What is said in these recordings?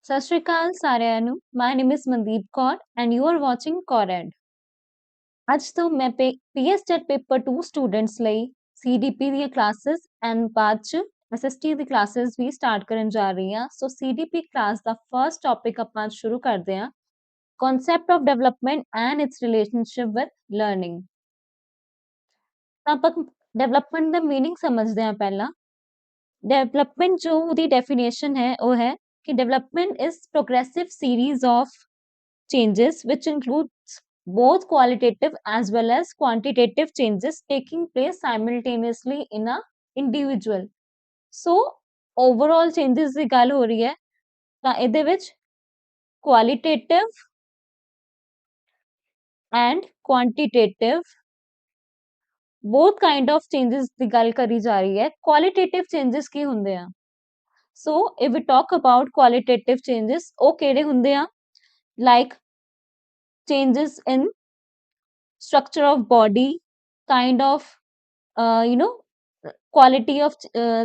ਸਤਿ ਸ਼੍ਰੀ ਅਕਾਲ ਸਾਰਿਆਂ ਨੂੰ। My name is Mandeep Kaur and you are watching KaurEd। ਅੱਜ ਤੋਂ ਮੈਂ PSTET ਪੇਪਰ 2 ਸਟੂਡੈਂਟਸ ਲਈ CDP ਦੀਆਂ ਕਲਾਸਿਸ ਐਂਡ ਬਾਅਦ ਚ SST ਦੀ ਕਲਾਸਿਸ ਵੀ ਸਟਾਰਟ ਕਰਨ ਜਾ ਰਹੀ ਹਾਂ। ਸੋ CDP ਕਲਾਸ ਦਾ ਫਰਸਟ ਟੌਪਿਕ ਆਪਾਂ ਸ਼ੁਰੂ ਕਰਦੇ ਹਾਂ, concept of development and its relationship with learning। ਤਾਂ ਆਪਾਂ ਡਿਵੈਲਪਮੈਂਟ ਦਾ ਮੀਨਿੰਗ ਸਮਝਦੇ ਹਾਂ। ਪਹਿਲਾਂ डेवलपमेंट जो दी डेफिनेशन है वो है कि development is progressive series of changes which includes both qualitative as well as quantitative changes taking place simultaneously in a individual। so overall changes ਦੀ ਗੱਲ ਹੋ ਰਹੀ ਹੈ ਤਾਂ ਇਹਦੇ ਵਿੱਚ qualitative and quantitative both kind of changes ਦੀ ਗੱਲ ਕਰੀ ਜਾ ਰਹੀ ਹੈ। qualitative changes ਕੀ ਹੁੰਦੇ ਆ? So if we talk about qualitative changes, ਉਹ ਕਿਹੜੇ ਹੁੰਦੇ ਆ? Like changes in structure of body, kind of quality of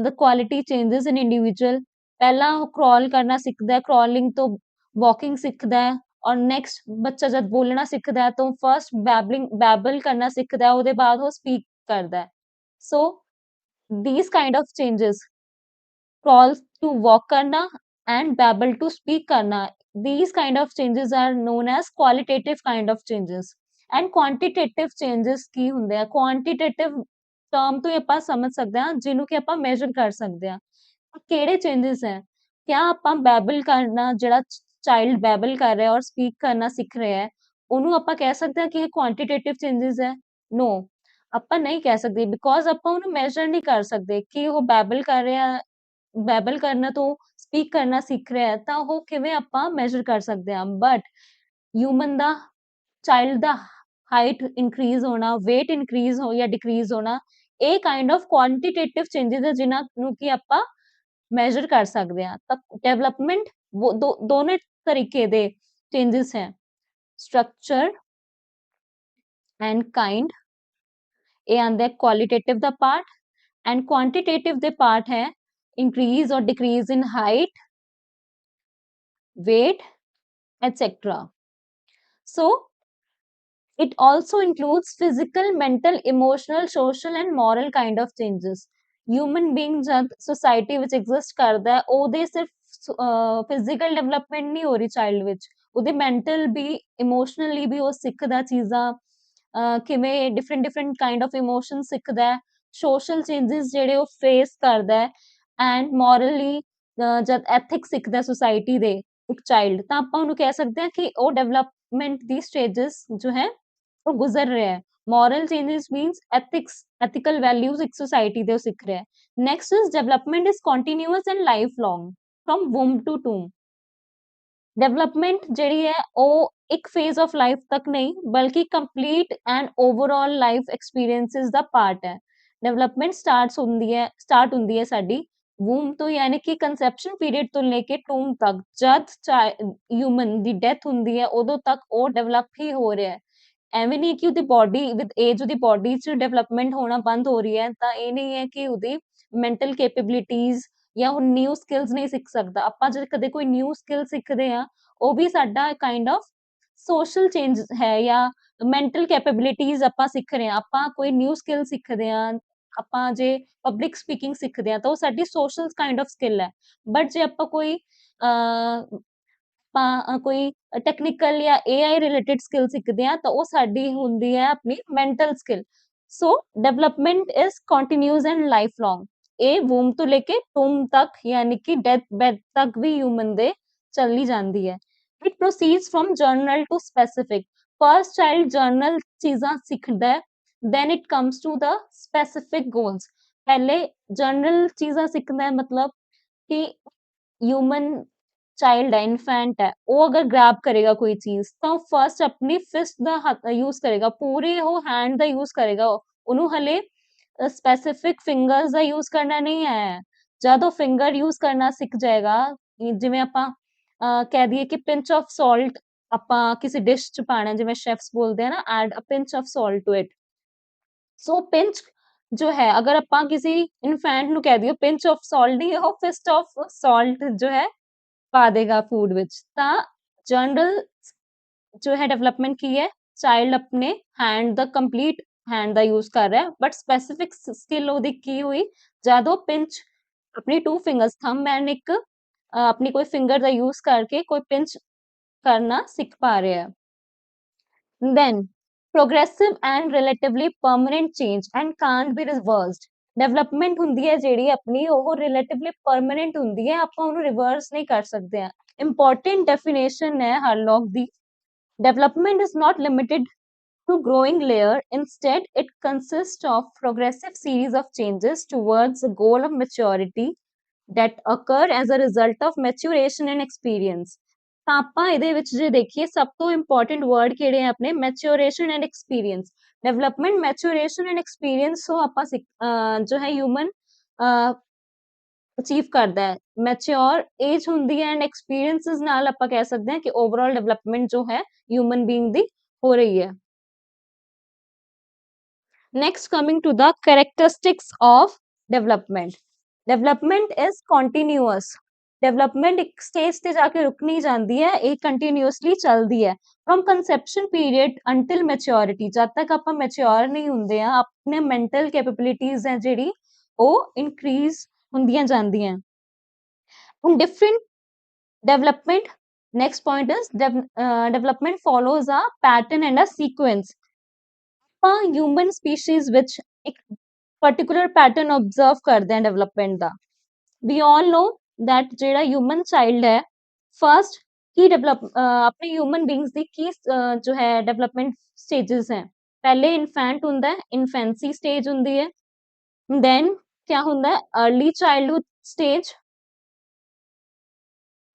the quality changes in individual। ਪਹਿਲਾਂ ਉਹ crawl ਕਰਨਾ ਸਿੱਖਦਾ ਹੈ, crawling ਤੋਂ walking ਸਿੱਖਦਾ ਹੈ, ਔਰ next ਬੱਚਾ ਜਦ ਬੋਲਣਾ ਸਿੱਖਦਾ ਹੈ ਤਾਂ first babble ਕਰਨਾ ਸਿੱਖਦਾ ਹੈ, ਉਹਦੇ ਬਾਅਦ ਉਹ speak ਕਰਦਾ ਹੈ। So these kind of changes, crawl to walk karna and babble to speak karna, these kind of changes are known as qualitative kind of changes। and quantitative changes ਕੀ ਹੁੰਦੇ ਆ? quantitative term ਤੋਂ ਹੀ ਆਪਾਂ ਸਮਝ ਸਕਦੇ ਹਾਂ ਜਿਹਨੂੰ ਕਿ ਆਪਾਂ measure ਕਰ ਸਕਦੇ ਹਾਂ। ਕਿਹੜੇ changes ਹੈ? ਕਿਆ ਆਪਾਂ babble ਕਰਨਾ, ਜਿਹੜਾ child babble ਕਰ ਰਿਹਾ ਔਰ speak ਕਰਨਾ ਸਿੱਖ ਰਿਹਾ ਹੈ, ਉਹਨੂੰ ਆਪਾਂ ਕਹਿ ਸਕਦੇ ਹਾਂ ਕਿ ਇਹ quantitative changes ਹੈ? no, ਆਪਾਂ ਨਹੀਂ ਕਹਿ ਸਕਦੇ because ਆਪਾਂ ਉਹਨੂੰ measure ਨਹੀਂ ਕਰ ਸਕਦੇ ਕਿ ਉਹ babble ਕਰ ਰਿਹਾ, babble ਕਰਨਾ ਤੋਂ speak ਕਰਨਾ ਸਿੱਖ ਰਿਹਾ ਹੈ ਤਾਂ ਉਹ ਕਿਵੇਂ ਆਪਾਂ measure ਕਰ ਸਕਦੇ ਹਾਂ। but human the, child the height increase ਹੋਣਾ, weight increase ਹੋ ਜਾਂ decrease ਹੋਣਾ, ਇਹ kind of quantitative changes ਹੈ ਜਿਨ੍ਹਾਂ ਨੂੰ ਕਿ ਆਪਾਂ measure ਕਰ ਸਕਦੇ ਹਾਂ। ਤਾਂ development ਦੋਨੇ ਤਰੀਕੇ ਦੇ changes ਹੈ, structure and kind। ਇਹ ਆਂਦਾ qualitative the part and quantitative ਦੇ part ਹੈ increase or decrease in height, weight, etc। so it also includes physical, mental, emotional, social and moral kind of changes। human being जब society ਵਿੱਚ exist करता है ਉਹਦੇ ਸਿਰਫ physical development ਨਹੀਂ ਹੋ ਰਹੀ child ਵਿੱਚ, ਉਹਦੇ mental ਵੀ, emotionally ਵੀ ਉਹ ਸਿੱਖਦਾ ਚੀਜ਼ਾਂ, ਕਿਵੇਂ different kind of emotions ਸਿੱਖਦਾ ਹੈ, social changes ਜਿਹੜੇ ਉਹ face ਕਰਦਾ ਹੈ, and morally ਜਦ ethics ਸਿੱਖਦਾ society ਦੇ ਇੱਕ child, ਤਾਂ ਆਪਾਂ ਉਹਨੂੰ ਕਹਿ ਸਕਦੇ ਹਾਂ ਕਿ ਉਹ development ਦੀ stages ਜੋ ਹੈ ਉਹ ਗੁਜ਼ਰ ਰਿਹਾ ਹੈ। moral changes means ethics, ethical values ਇੱਕ society ਦੇ ਉਹ ਸਿੱਖ ਰਿਹਾ ਹੈ। next is development is continuous and lifelong from womb to tomb। development ਜਿਹੜੀ ਹੈ ਉਹ ਇੱਕ phase of life ਤੱਕ ਨਹੀਂ ਬਲਕਿ complete and overall life experiences the part ਹੈ। development start ਹੁੰਦੀ ਹੈ ਸਾਡੀ womb ਤੋਂ, ਯਾਨੀ ਕਿ conception period ਤੋਂ ਲੈ ਕੇ tomb ਤੱਕ, ਜਦ human ਦੀ death ਹੁੰਦੀ ਹੈ ਉਦੋਂ ਤੱਕ ਉਹ develop ਹੀ ਹੋ ਰਿਹਾ ਹੈ। ਐਵੇਂ ਨਹੀਂ ਕਿ ਉਹਦੀ body with age ਉਹਦੀ body 'ਚ development ਹੋਣਾ ਬੰਦ ਹੋ ਰਹੀ ਹੈ, ਤਾਂ ਇਹ ਨਹੀਂ ਹੈ ਕਿ ਉਹਦੀ mental capabilities ਜਾਂ ਉਹ new skills ਨਹੀਂ ਸਿੱਖ ਸਕਦਾ। ਆਪਾਂ ਜਦ ਕਦੇ ਕੋਈ new skill ਸਿੱਖਦੇ ਹਾਂ ਉਹ ਵੀ ਸਾਡਾ kind of social change ਹੈ, ਜਾਂ mental capabilities ਆਪਾਂ ਸਿੱਖ ਰਹੇ ਹਾਂ। ਆਪਾਂ ਕੋਈ new skill ਸਿੱਖਦੇ ਹਾਂ, ਆਪਾਂ ਜੇ public speaking ਸਿੱਖਦੇ ਹਾਂ ਤਾਂ ਉਹ ਸਾਡੀ social kind of skill ਹੈ। but ਜੇ ਆਪਾਂ ਕੋਈ ਕੋਈ ਟੈਕਨੀਕਲ ਜਾਂ AI ਰਿਲੇਟਡ ਸਕਿੱਲ ਸਿੱਖਦੇ ਆ ਤਾਂ ਉਹ ਸਾਡੀ ਹੁੰਦੀ ਹੈ ਆਪਣੀ mental skill. So development is continuous and lifelong. ਇਹ ਵੂਮ ਤੋਂ ਲੈ ਕੇ ਟੂਮ ਤੱਕ, ਯਾਨੀ ਕਿ ਡੈਥ ਬੈਡ ਤੱਕ ਵੀ ਹਿਊਮਨ ਦੇ ਚੱਲੀ ਜਾਂਦੀ ਹੈ। It proceeds from general to specific. First child general ਚੀਜ਼ਾਂ ਸਿੱਖਦਾ ਹੈ, then it comes to the specific goals। ਪਹਿਲੇ ਜਰਨਲ ਚੀਜ਼ਾਂ ਸਿੱਖਦਾ ਹੈ, ਮਤਲਬ ਕਿ ਹਿਊਮਨ ਚਾਈल्ड है, इन्फेंट है, वो अगर ग्रैब करेगा कोई चीज तो फर्स्ट अपनी फिस्ट ਦਾ ਹੱਥ यूज करेगा, पूरे वो हैंड ਦਾ यूज करेगा। ਉਹਨੂੰ ਹਲੇ स्पेसिफिक फिंगर्स ਦਾ यूज करना नहीं है। जब वो फिंगर यूज करना ਸਿੱਖ ਜਾਏਗਾ, ਜਿਵੇਂ ਆਪਾਂ ਕਹਿ ਦਈਏ ਕਿ ਪਿੰਚ ਆਫ ਸਾਲਟ ਆਪਾਂ ਕਿਸੇ ਡਿਸ਼ ਚ ਪਾਣਾ, ਜਿਵੇਂ ਸ਼ੈਫਸ ਬੋਲਦੇ ਆ ਨਾ, add a pinch of salt to it. So pinch ਜੋ ਹੈ, ਅਗਰ ਆਪਾਂ ਕਿਸੇ ਇਨਫੈਂਟ ਨੂੰ ਕਹਿ ਦਈਏ ਪਿੰਚ ਆਫ ਸਾਲਟ, ਨਹੀਂ, ਉਹ ਫਿਸਟ ਆਫ ਸਾਲਟ ਜੋ ਹੈ ਪਾ ਦੇਗਾ ਫੂਡ ਵਿੱਚ। ਤਾਂ ਜਨਰਲ ਜੋ ਹੈ ਡਿਵੈਲਪਮੈਂਟ ਕੀ ਹੈ, ਚਾਈਲਡ ਆਪਣੇ ਹੈਂਡ ਦਾ ਕੰਪਲੀਟ हैंड का यूज कर रहा है, बट स्पेसिफिक स्किल ਉਹਦੀ ਕੀ ਹੋਈ ਜਦ ਉਹ ਪਿੰਚ ਆਪਣੀ 2 ਫਿੰਗਰਸ ਥੰਬ ਐਂਡ ਇੱਕ ਆਪਣੀ ਕੋਈ ਫਿੰਗਰ ਦਾ ਯੂਜ਼ ਕਰਕੇ ਕੋਈ ਪਿੰਚ ਕਰਨਾ ਸਿੱਖ ਪਾ ਰਿਹਾ ਹੈ। then progressive and relatively permanent change and can't be reversed। Development ਹੁੰਦੀ ਹੈ ਜਿਹੜੀ ਆਪਣੀ ਉਹ ਰਿਲੇਟਿਵਲੀ ਪਰਮਨੈਂਟ ਹੁੰਦੀ ਹੈ, ਆਪਾਂ ਉਹਨੂੰ ਰਿਵਰਸ ਨਹੀਂ ਕਰ ਸਕਦੇ ਆ। ਇੰਪੋਰਟੈਂਟ ਡੈਫੀਨੇਸ਼ਨ ਹੈ ਹਰਲੌਕ ਦੀ, development is not limited to growing layer. Instead, it consists of progressive series of changes towards the goal of maturity that occur as a result of maturation and experience। ਤਾਂ ਆਪਾਂ ਇਹਦੇ ਵਿੱਚ ਜੇ ਦੇਖੀਏ ਸਭ ਤੋਂ important word ਕਿਹੜੇ ਆ ਆਪਣੇ, ਮੈਚੂਰੇਸ਼ਨ and experience. Development, ਮੈਚੂਰੇਸ਼ਨ and experience ਤੋਂ ਆਪਾਂ ਜੋ ਹੈ ਹਿਊਮਨ ਅਚੀਵ ਕਰਦਾ ਹੈ। ਮੈਚਿਓਰ ਏਜ ਹੁੰਦੀ ਹੈ ਐਂਡ ਐਕਸਪੀਰੀਅੰਸਿਸ ਨਾਲ ਆਪਾਂ ਕਹਿ ਸਕਦੇ ਹਾਂ ਕਿ ਓਵਰਆਲ ਡਿਵੈਲਪਮੈਂਟ ਜੋ ਹੈ ਹਿਊਮਨ ਬੀਇੰਗ ਦੀ ਹੋ ਰਹੀ ਹੈ। Next, coming to the characteristics of development. Development is continuous. Development ਇੱਕ stage ਤੇ ਜਾ ਕੇ ਰੁਕ ਨਹੀਂ ਜਾਂਦੀ ਹੈ, ਇਹ continuously ਚੱਲਦੀ ਹੈ। From conception period until maturity, ਜਦ ਤੱਕ ਆਪਾਂ mature ਨਹੀਂ ਹੁੰਦੇ ਆ, ਆਪਣੇ mental capabilities ਹੈ ਜਿਹੜੀ ਉਹ increase ਹੁੰਦੀਆਂ ਜਾਂਦੀਆਂ। In different development, next point is development follows a pattern and a sequence। ਆਪਾਂ ਹਿਊਮਨ ਸਪੀਸੀਜ਼ ਵਿੱਚ ਇੱਕ ਪਾਰਟਿਕੂਲਰ ਪੈਟਰਨ ਆਬਜ਼ਰਵ ਕਰਦੇ ਹਾਂ ਡਿਵੈਲਪਮੈਂਟ ਦਾ। ਵੀ ਆਲ ਨੋ ਦੈਟ ਜਿਹੜਾ ਹਿਊਮਨ ਚਾਈਲਡ ਹੈ ਫਸਟ ਕੀ ਆਪਣੇ ਹਿਊਮਨ ਬੀਇੰਗਸ ਦੀ ਕੀ ਜੋ ਹੈ ਡਿਵੈਲਪਮੈਂਟ ਸਟੇजेस ਹੈ। ਪਹਿਲੇ ਇਨਫੈਂਟ ਹੁੰਦਾ ਹੈ, ਇਨਫੈਂਸੀ ਸਟੇਜ ਹੁੰਦੀ ਹੈ। ਦੈਨ ਕਿਆ ਹੁੰਦਾ ਹੈ, अर्ਲੀ ਚਾਈਲਡਹੁੱਡ ਸਟੇਜ।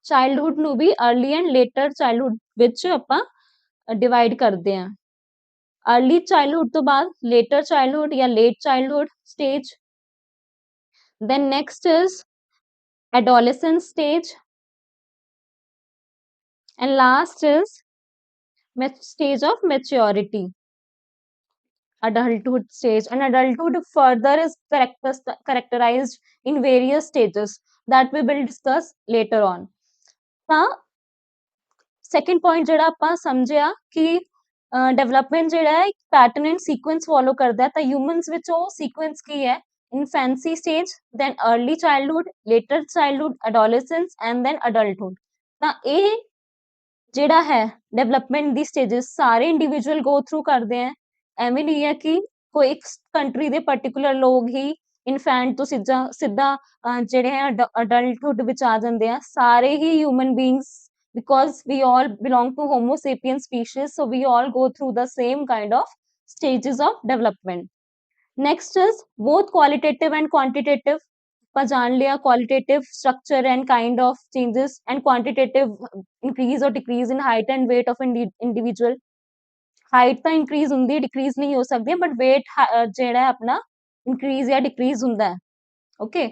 ਚਾਈਲਡਹੁੱਡ ਨੂੰ ਵੀ अर्ਲੀ ਐਂਡ ਲੇਟਰ ਚਾਈਲਡਹੁੱਡ ਵਿੱਚ ਆਪਾਂ ਡਿਵਾਈਡ ਕਰਦੇ ਹਾਂ। अर्ली चाइल्डहुड तो बाद लेटर चाइल्डहुड या late childhood stage. then next is adolescence stage and last is stage of maturity, adulthood stage। and adulthood further is characterized in various stages that we will discuss later on। ਤਾਂ second point ਜਿਹੜਾ ਆਪਾਂ ਸਮਝਿਆ ਕਿ development ਜਿਹੜਾ ਹੈ ਇੱਕ pattern and sequence follow ਕਰਦਾ ਹੈ। ਤਾਂ ਹਿਊਮਨਸ ਵਿੱਚ ਉਹ ਸੀਕੁਐਂਸ ਕੀ ਹੈ, infancy stage, then early childhood, later childhood, adolescence and then adulthood. ਤਾਂ ਇਹ ਜਿਹੜਾ ਹੈ ਡਿਵੈਲਪਮੈਂਟ ਦੀ ਸਟੇजेस ਸਾਰੇ ਇੰਡੀਵਿਜੂਅਲ ਗੋ ਥਰੂ ਕਰਦੇ ਆ। ਐਵੇਂ ਨਹੀਂ ਹੈ ਕਿ ਕੋਈ ਇੱਕ ਕੰਟਰੀ ਦੇ ਪਾਰਟਿਕੂਲਰ ਲੋਕ ਹੀ ਇਨਫੈਂਟ ਤੋਂ ਸਿੱਧਾ ਜਿਹੜੇ ਹੈ ਅਡਲਟਹੁੱਡ ਵਿੱਚ ਆ ਜਾਂਦੇ ਆ। ਸਾਰੇ ਹੀ human beings, because we all belong to homo sapien species, so we all go through the same kind of stages of development। next is both qualitative and quantitative। ਆਪਾਂ ਜਾਣ ਲਿਆ qualitative structure and kind of changes and quantitative increase or decrease in height and weight of individual। height ਤਾਂ increase ਹੁੰਦੀ ਹੈ, decrease ਨਹੀਂ ਹੋ ਸਕਦੀ, but weight ਜਿਹੜਾ ਹੈ ਆਪਣਾ increase ਜਾਂ decrease ਹੁੰਦਾ ਹੈ। okay,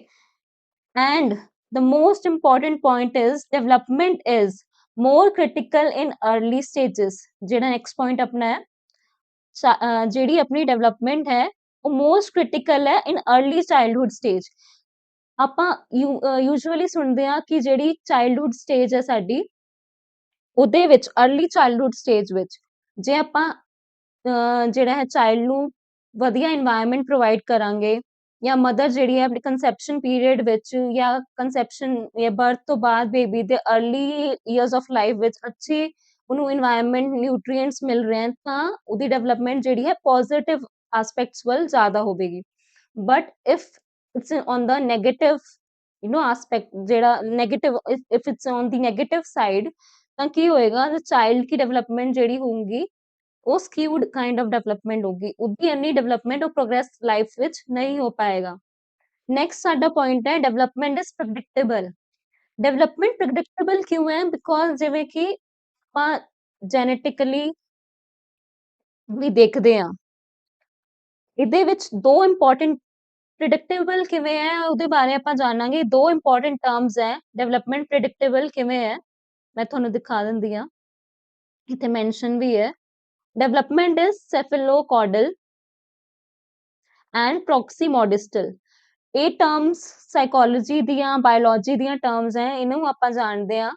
and the most important point is development is more critical in early stages। ਜਿਹੜਾ next point ਆਪਣਾ ਹੈ ਜਿਹੜੀ ਆਪਣੀ development ਹੈ ਉਹ most critical ਹੈ in early childhood stage। ਆਪਾਂ usually ਸੁਣਦੇ ਹਾਂ ਕਿ ਜਿਹੜੀ childhood stage ਹੈ ਸਾਡੀ ਉਹਦੇ ਵਿੱਚ early childhood stage ਵਿੱਚ ਜੇ ਆਪਾਂ ਜਿਹੜਾ ਹੈ ਚਾਈਲਡ ਨੂੰ ਵਧੀਆ ਇਨਵਾਇਰਨਮੈਂਟ ਪ੍ਰੋਵਾਈਡ ਕਰਾਂਗੇ ਜਾਂ ਮਦਰ ਜਿਹੜੀ ਹੈ ਆਪਣੇ ਕੰਸੈਪਸ਼ਨ ਪੀਰੀਅਡ ਵਿੱਚ ਜਾਂ ਕੰਸੈਪਸ਼ਨ ਜਾਂ ਬਰਥ ਤੋਂ ਬਾਅਦ ਬੇਬੀ ਦੇ अर्ਲੀ ਈਅਰਸ ਆਫ ਲਾਈਫ ਵਿੱਚ ਅੱਛੇ ਉਹਨੂੰ ਇਨਵਾਇਰਨਮੈਂਟ ਨਿਊਟ੍ਰੀਐਂਟਸ ਮਿਲ ਰਹੇ ਹਨ ਤਾਂ ਉਹਦੀ ਡਿਵੈਲਪਮੈਂਟ ਜਿਹੜੀ ਹੈ ਪੋਜ਼ਿਟਿਵ ਐਸਪੈਕਟਸ ਵੱਲ ਜ਼ਿਆਦਾ ਹੋਵੇਗੀ। But if it's on the negative aspect ਜਿਹੜਾ negative, if it's on the negative side ਤਾਂ ਕੀ ਹੋਏਗਾ, ਚਾਈਲਡ की डेवलपमेंट ਜਿਹੜੀ ਹੋਊਗੀ ਉਹ skewed kind of development ਹੋਗੀ, ਉਹਦੀ ਇੰਨੀ development ਉਹ progress life ਵਿੱਚ ਨਹੀਂ ਹੋ ਪਾਏਗਾ। next ਸਾਡਾ point ਹੈ development is predictable। development predictable ਕਿਉਂ ਹੈ, because ਜਿਵੇਂ ਕਿ ਆਪਾਂ genetically ਵੀ ਦੇਖਦੇ ਹਾਂ ਇਹਦੇ ਵਿੱਚ ਦੋ important predictable ਕਿਵੇਂ ਹੈ ਉਹਦੇ ਬਾਰੇ ਆਪਾਂ ਜਾਣਾਂਗੇ। ਦੋ important terms ਹੈ development predictable ਕਿਵੇਂ ਹੈ, ਮੈਂ ਤੁਹਾਨੂੰ ਦਿਖਾ ਦਿੰਦੀ ਹਾਂ, ਇੱਥੇ mention ਵੀ ਹੈ। development is cephalocaudal and proximodistal। ਇਹ ਟਰਮਸ ਸਾਈਕੋਲੋਜੀ ਦੀਆਂ ਬਾਇਓਲੋਜੀ ਦੀਆਂ ਟਰਮਸ ਹੈ, ਇਹਨੂੰ ਆਪਾਂ ਜਾਣਦੇ ਆ।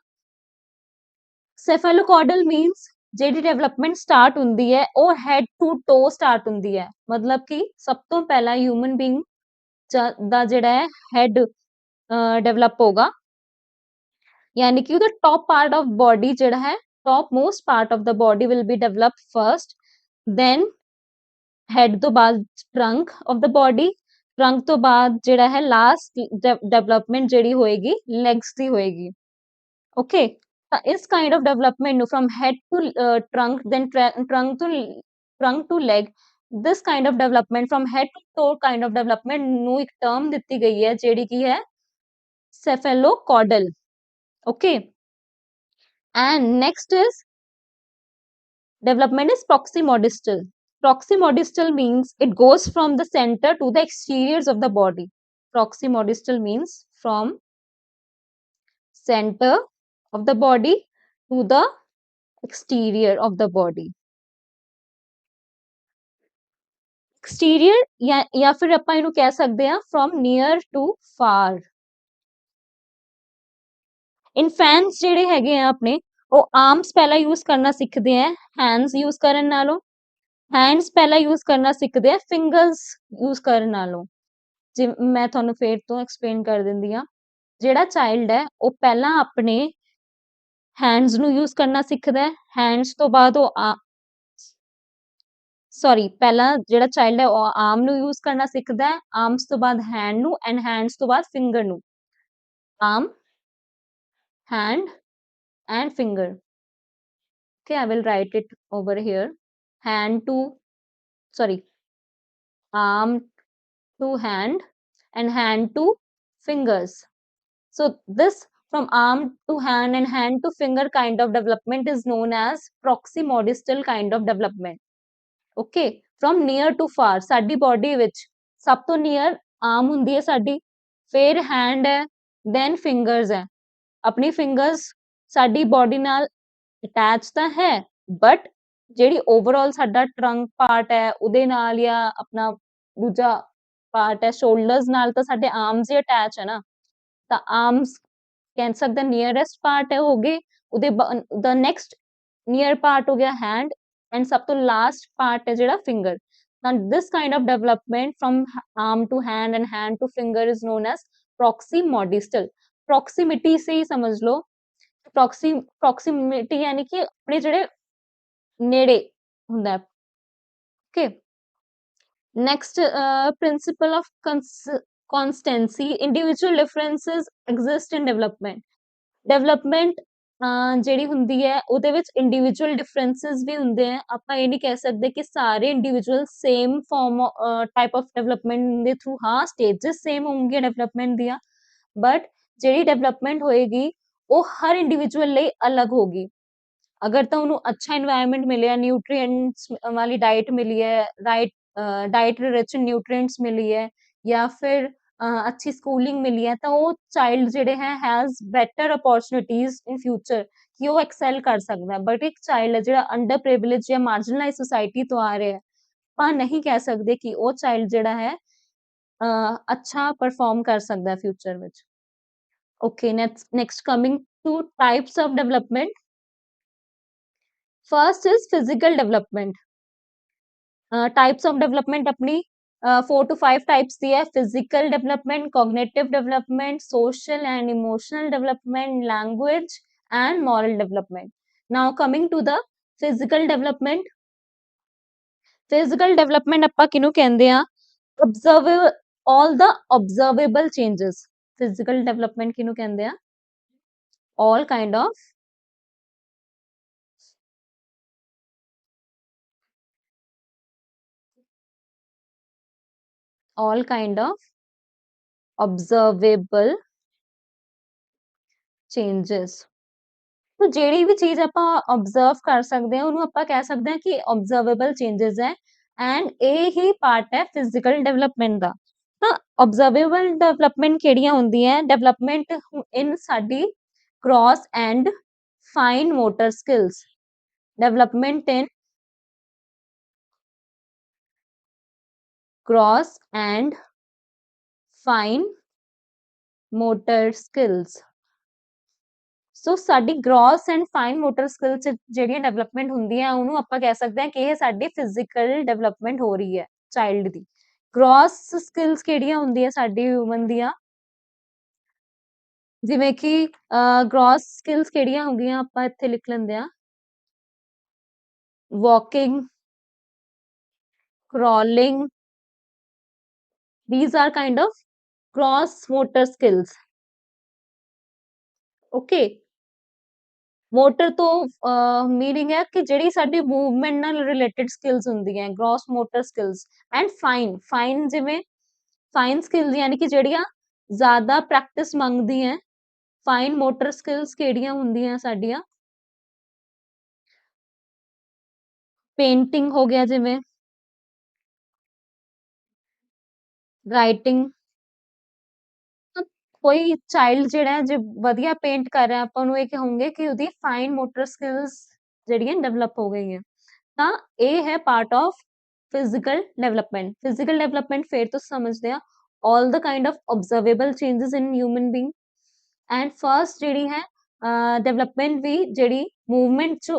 ਸੈਫੇਲੋਕੌਡਲ ਮੀਨਸ ਜਿਹੜੀ ਡਿਵੈਲਪਮੈਂਟ ਸਟਾਰਟ ਹੁੰਦੀ ਹੈ ਉਹ ਹੈਡ ਟੂ ਟੋ ਸਟਾਰਟ ਹੁੰਦੀ ਹੈ, ਮਤਲਬ ਕਿ ਸਭ ਤੋਂ ਪਹਿਲਾਂ ਹਿਊਮਨ ਬੀਇੰਗ ਦਾ ਜਿਹੜਾ ਹੈ ਹੈਡ ਡਿਵੈਲਪ ਹੋਗਾ, ਯਾਨੀ ਕਿ ਉਹਦਾ ਟॉप ਪਾर्ट ऑफ बॉडी ਜਿਹੜਾ ਹੈ top most part of the body will be develop first, then head तो बाद trunk of the body, trunk तो बाद ਜਿਹੜਾ ਹੈ ਲਾਸਟ ਡਿਵੈਲਪਮੈਂਟ ਜਿਹੜੀ ਹੋਏਗੀ ਲੈਗਸ ਦੀ ਹੋਏਗੀ। ਓਕੇ, ਤਾਂ ਇਸ ਕਾइंड ऑफ डेवलपमेंट ਨੂੰ from head to trunk, then trunk to leg, this kind of development from head to toe kind of development ਨੂੰ ਇੱਕ ਟਰਮ ਦਿੱਤੀ ਗਈ ਹੈ ਜਿਹੜੀ ਕੀ ਹੈ cephalocaudal। okay, and next is development is proximodistal। Proximodistal means it goes from the center to the exteriors of the body। Proximodistal means from center of the body to the exterior of the body। exterior या फिर ਆਪਾਂ ਇਹਨੂੰ ਕਹਿ ਸਕਦੇ ਹਾਂ from near to far। ਇਨਫੈਂਟਸ ਜਿਹੜੇ ਹੈਗੇ ਆ ਆਪਣੇ ਉਹ ਆਰਮਸ ਪਹਿਲਾਂ ਯੂਜ਼ ਕਰਨਾ ਸਿੱਖਦੇ ਆ ਹੈਂਡਸ ਯੂਜ਼ ਕਰਨ ਨਾਲੋਂ, हैंड्स पहला यूज करना सीखते हैं फिंगर्स यूज ਕਰਨ ਨਾਲੋਂ। ਜੇ ਮੈਂ ਤੁਹਾਨੂੰ ਫੇਰ ਤੋਂ ਐਕਸਪਲੇਨ ਕਰ ਦਿੰਦੀ ਆ, ਜਿਹੜਾ ਚਾਈਲਡ ਹੈ ਉਹ ਪਹਿਲਾਂ ਆਪਣੇ ਹੈਂਡਸ ਨੂੰ ਯੂਜ਼ ਕਰਨਾ ਸਿੱਖਦਾ ਹੈ, ਹੈਂਡਸ ਤੋਂ ਬਾਅਦ ਉਹ ਸੌਰੀ ਪਹਿਲਾਂ ਜਿਹੜਾ ਚਾਈਲਡ ਹੈ ਉਹ ਆਰਮ ਨੂੰ ਯੂਜ਼ ਕਰਨਾ ਸਿੱਖਦਾ ਹੈ, ਆਰਮਸ ਤੋਂ ਬਾਅਦ ਹੈਂਡ ਨੂੰ, ਐਂਡ ਹੈਂਡਸ ਤੋਂ ਬਾਅਦ ਫਿੰਗਰ ਨੂੰ। ਆਰਮ, hand and finger। okay, I will write it over here, hand to arm to hand and hand to fingers। so this from arm to hand and hand to finger kind of development is known as proximodistal kind of development। okay, from near to far ਸਾਡੀ body ਵਿੱਚ ਸਭ ਤੋਂ near arm ਹੁੰਦੀ ਹੈ ਸਾਡੀ, ਫਿਰ hand ਹੈ, then fingers ਹੈ। ਆਪਣੀ ਫਿੰਗਰਸ ਸਾਡੀ ਬੋਡੀ ਨਾਲ ਅਟੈਚ ਤਾਂ ਹੈ, ਬਟ ਜਿਹੜੀ ਓਵਰਆਲ ਸਾਡਾ ਟਰੰਕ ਪਾਰਟ ਹੈ ਉਹਦੇ ਨਾਲ ਜਾਂ ਆਪਣਾ ਦੂਜਾ ਪਾਰਟ ਹੈ ਸ਼ੋਲਡਰਸ ਨਾਲ ਤਾਂ ਸਾਡੇ ਆਰਮਸ ਹੀ ਅਟੈਚ ਹੈ ਨਾ, ਤਾਂ ਆਰਮਸ ਕਹਿ ਸਕਦੇ ਨੀਅਰੈਸਟ ਪਾਰਟ ਹੈ ਹੋ ਗਏ, ਉਹਦੇ ਦਾ ਨੈਕਸਟ ਨੀਅਰ ਪਾਰਟ ਹੋ ਗਿਆ ਹੈਂਡ, ਐਂਡ ਸਭ ਤੋਂ ਲਾਸਟ ਪਾਰਟ ਹੈ ਜਿਹੜਾ ਫਿੰਗਰ। ਤਾਂ this kind of development from arm to hand and hand to finger is known as proximodistal। proximity से ही समझ लो, proximity यानी कि अपने ਜਿਹੜੇ ਨੇੜੇ ਹੁੰਦਾ ਹੈ। okay, next principle of constancy, individual differences exist in development। development ਜਿਹੜੀ ਹੁੰਦੀ ਹੈ ਉਹਦੇ ਵਿੱਚ ਇੰਡੀਵਿਜੂਅਲ ਡਿਫਰੈਂਸਿਸ ਵੀ ਹੁੰਦੇ ਆ, ਆਪਾਂ ਇਹ ਨਹੀਂ ਕਹਿ ਸਕਦੇ ਕਿ ਸਾਰੇ individual same form type of development ਦੇ ਥਰੂ, ਹਾਂ ਸਟੇजेस ਸੇਮ ਹੋਣਗੇ ਡਿਵੈਲਪਮੈਂਟ ਦੀਆਂ, ਬਟ ਜਿਹੜੀ ਡਿਵੈਲਪਮੈਂਟ ਹੋਏਗੀ ਉਹ ਹਰ ਇੰਡੀਵਿਜੂਅਲ ਲਈ ਅਲੱਗ ਹੋਗੀ। ਅਗਰ ਤਾਂ ਉਹਨੂੰ ਅੱਛਾ ਇਨਵਾਇਰਨਮੈਂਟ ਮਿਲਿਆ, ਨਿਊਟ੍ਰੀਐਂਟਸ ਵਾਲੀ ਡਾਈਟ ਮਿਲੀ ਹੈ, ਡਾਈਟ ਰਿਚ ਨਿਊਟ੍ਰੀਐਂਟਸ ਮਿਲੀ ਹੈ, ਜਾਂ ਫਿਰ ਅੱਛੀ ਸਕੂਲਿੰਗ ਮਿਲੀ ਹੈ, ਤਾਂ ਉਹ ਚਾਈਲਡ ਜਿਹੜੇ ਹੈ has better opportunities in future ਕਿ ਉਹ ਐਕਸੈਲ ਕਰ ਸਕਦਾ। ਬਟ ਇੱਕ ਚਾਈਲਡ ਜਿਹੜਾ ਅੰਡਰ ਪ੍ਰਿਵਿਲੇਜ ਜਾਂ ਮਾਰਜਨਲਾਈਜ਼ ਸੁਸਾਇਟੀ ਤੋਂ ਆ ਰਿਹਾ, ਆਪਾਂ ਨਹੀਂ ਕਹਿ ਸਕਦੇ ਕਿ ਉਹ ਚਾਈਲਡ ਜਿਹੜਾ ਹੈ ਅੱਛਾ ਪਰਫਾਰਮ ਕਰ ਸਕਦਾ ਫਿਊਚਰ ਵਿੱਚ। okay, next coming to types of development। first is physical development। types of development अपनी 4 to 5 types दी है। physical development, cognitive development, social and emotional development, language and moral development। now coming to the physical development। physical development ਆਪਾਂ ਕਿਹਨੂੰ ਕਹਿੰਦੇ ਆ, observable, all the observable changes। physical development ਕਿਹਨੂੰ ਕਹਿੰਦੇ ਆ, all kind of observable changes। तो ਜਿਹੜੀ ਵੀ ਚੀਜ਼ ਆਪਾਂ observe ਕਰ ਸਕਦੇ ਹਾਂ ਉਹਨੂੰ ਆਪਾਂ ਕਹਿ ਸਕਦੇ ਹਾਂ ਕਿ observable changes ਹੈ, ਐਂਡ ਇਹ ਹੀ ਪਾਰਟ ਹੈ physical development ਦਾ। ਤਾਂ observable development ਕਿਹੜੀਆਂ ਹੁੰਦੀਆਂ, development in ਸਾਡੀ gross and fine motor skills। development in gross and fine motor skills. ਸੋ ਸਾਡੀ gross and fine motor skills ਜਿਹੜੀਆਂ ਡਿਵੈਲਪਮੈਂਟ ਹੁੰਦੀ ਹੈ ਉਹਨੂੰ ਆਪਾਂ ਕਹਿ ਸਕਦੇ ਹਾਂ ਕਿ ਇਹ ਸਾਡੀ ਫਿਜ਼ੀਕਲ ਡਿਵੈਲਪਮੈਂਟ ਹੋ ਰਹੀ ਹੈ ਚਾਈਲਡ ਦੀ। ਗ੍ਰੋਸ ਸਕਿੱਲਸ ਕਿਹੜੀਆਂ ਹੁੰਦੀਆਂ ਸਾਡੀ ਹਿਊਮਨ ਦੀਆਂ, ਜਿਵੇਂ ਕਿ ਗ੍ਰੋਸ ਸਕਿੱਲਸ ਕਿਹੜੀਆਂ ਹੁੰਦੀਆਂ ਆਪਾਂ ਇੱਥੇ ਲਿਖ ਲੈਂਦੇ ਆ, walking, crawling, these are kind of gross motor skills. okay, motor ਤੋਂ ਮੀਨਿੰਗ ਹੈ ਕਿ ਜਿਹੜੀ ਸਾਡੀ ਮੂਵਮੈਂਟ ਨਾਲ ਰਿਲੇਟਡ ਸਕਿੱਲਸ ਹੁੰਦੀਆਂ gross motor skills. And fine ਜਿਵੇਂ ਫਾਈਨ ਸਕਿੱਲਸ ਯਾਨੀ ਕਿ ਜਿਹੜੀਆਂ ਜ਼ਿਆਦਾ ਪ੍ਰੈਕਟਿਸ ਮੰਗਦੀਆਂ। ਫਾਈਨ ਮੋਟਰ ਸਕਿੱਲਸ ਕਿਹੜੀਆਂ ਹੁੰਦੀਆਂ ਸਾਡੀਆਂ, ਪੇਂਟਿੰਗ ਹੋ ਗਿਆ, ਜਿਵੇਂ ਰਾਈਟਿੰਗ। ਕੋਈ ਚਾਈਲਡ ਜਿਹੜਾ ਜੇ ਵਧੀਆ ਪੇਂਟ ਕਰ ਰਿਹਾ ਆਪਾਂ ਉਹਨੂੰ ਇਹ ਕਹੋਗੇ ਕਿ ਉਹਦੀ ਫਾਈਨ ਮੋਟਰ ਸਕਿੱਲਸ ਜਿਹੜੀਆਂ ਡਿਵੈਲਪ ਹੋ ਗਈਆਂ। ਤਾਂ ਇਹ ਹੈ part of physical development. Physical development ਫਿਰ ਤੋਂ ਸਮਝਦੇ ਆ all the kind of observable changes in human being। And first ਜਿਹੜੀ ਹੈ ਡਿਵੈਲਪਮੈਂਟ ਵੀ ਜਿਹੜੀ ਮੂਵਮੈਂਟ ਚ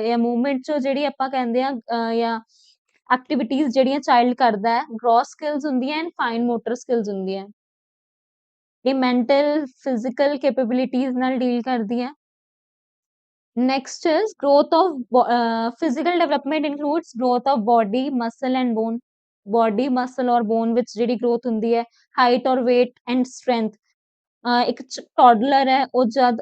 ਜਾਂ ਮੂਵਮੈਂਟ ਚ ਜਿਹੜੀ ਆਪਾਂ ਕਹਿੰਦੇ ਆ ਜਾਂ ਐਕਟੀਵਿਟੀਜ਼ ਜਿਹੜੀਆਂ ਚਾਈਲਡ ਕਰਦਾ ਹੈ, ਗ੍ਰੋਸ ਸਕਿੱਲਸ ਹੁੰਦੀਆਂ ਐਂਡ ਫਾਈਨ ਮੋਟਰ ਸਕਿੱਲਸ ਹੁੰਦੀਆਂ। ਇਹ ਮੈਂਟਲ ਫਿਜ਼ੀਕਲ ਕੈਪੇਬਿਲਿਟੀਜ਼ ਨਾਲ ਡੀਲ ਕਰਦੀ ਹੈ। Next is growth of physical development includes growth of body, muscle and bone। body, muscle और bone ਵਿੱਚ ਜਿਹੜੀ growth ਹੁੰਦੀ ਹੈ, height or weight and strength। ਇੱਕ ਟੌਡਲਰ ਹੈ ਉਹ ਜਦ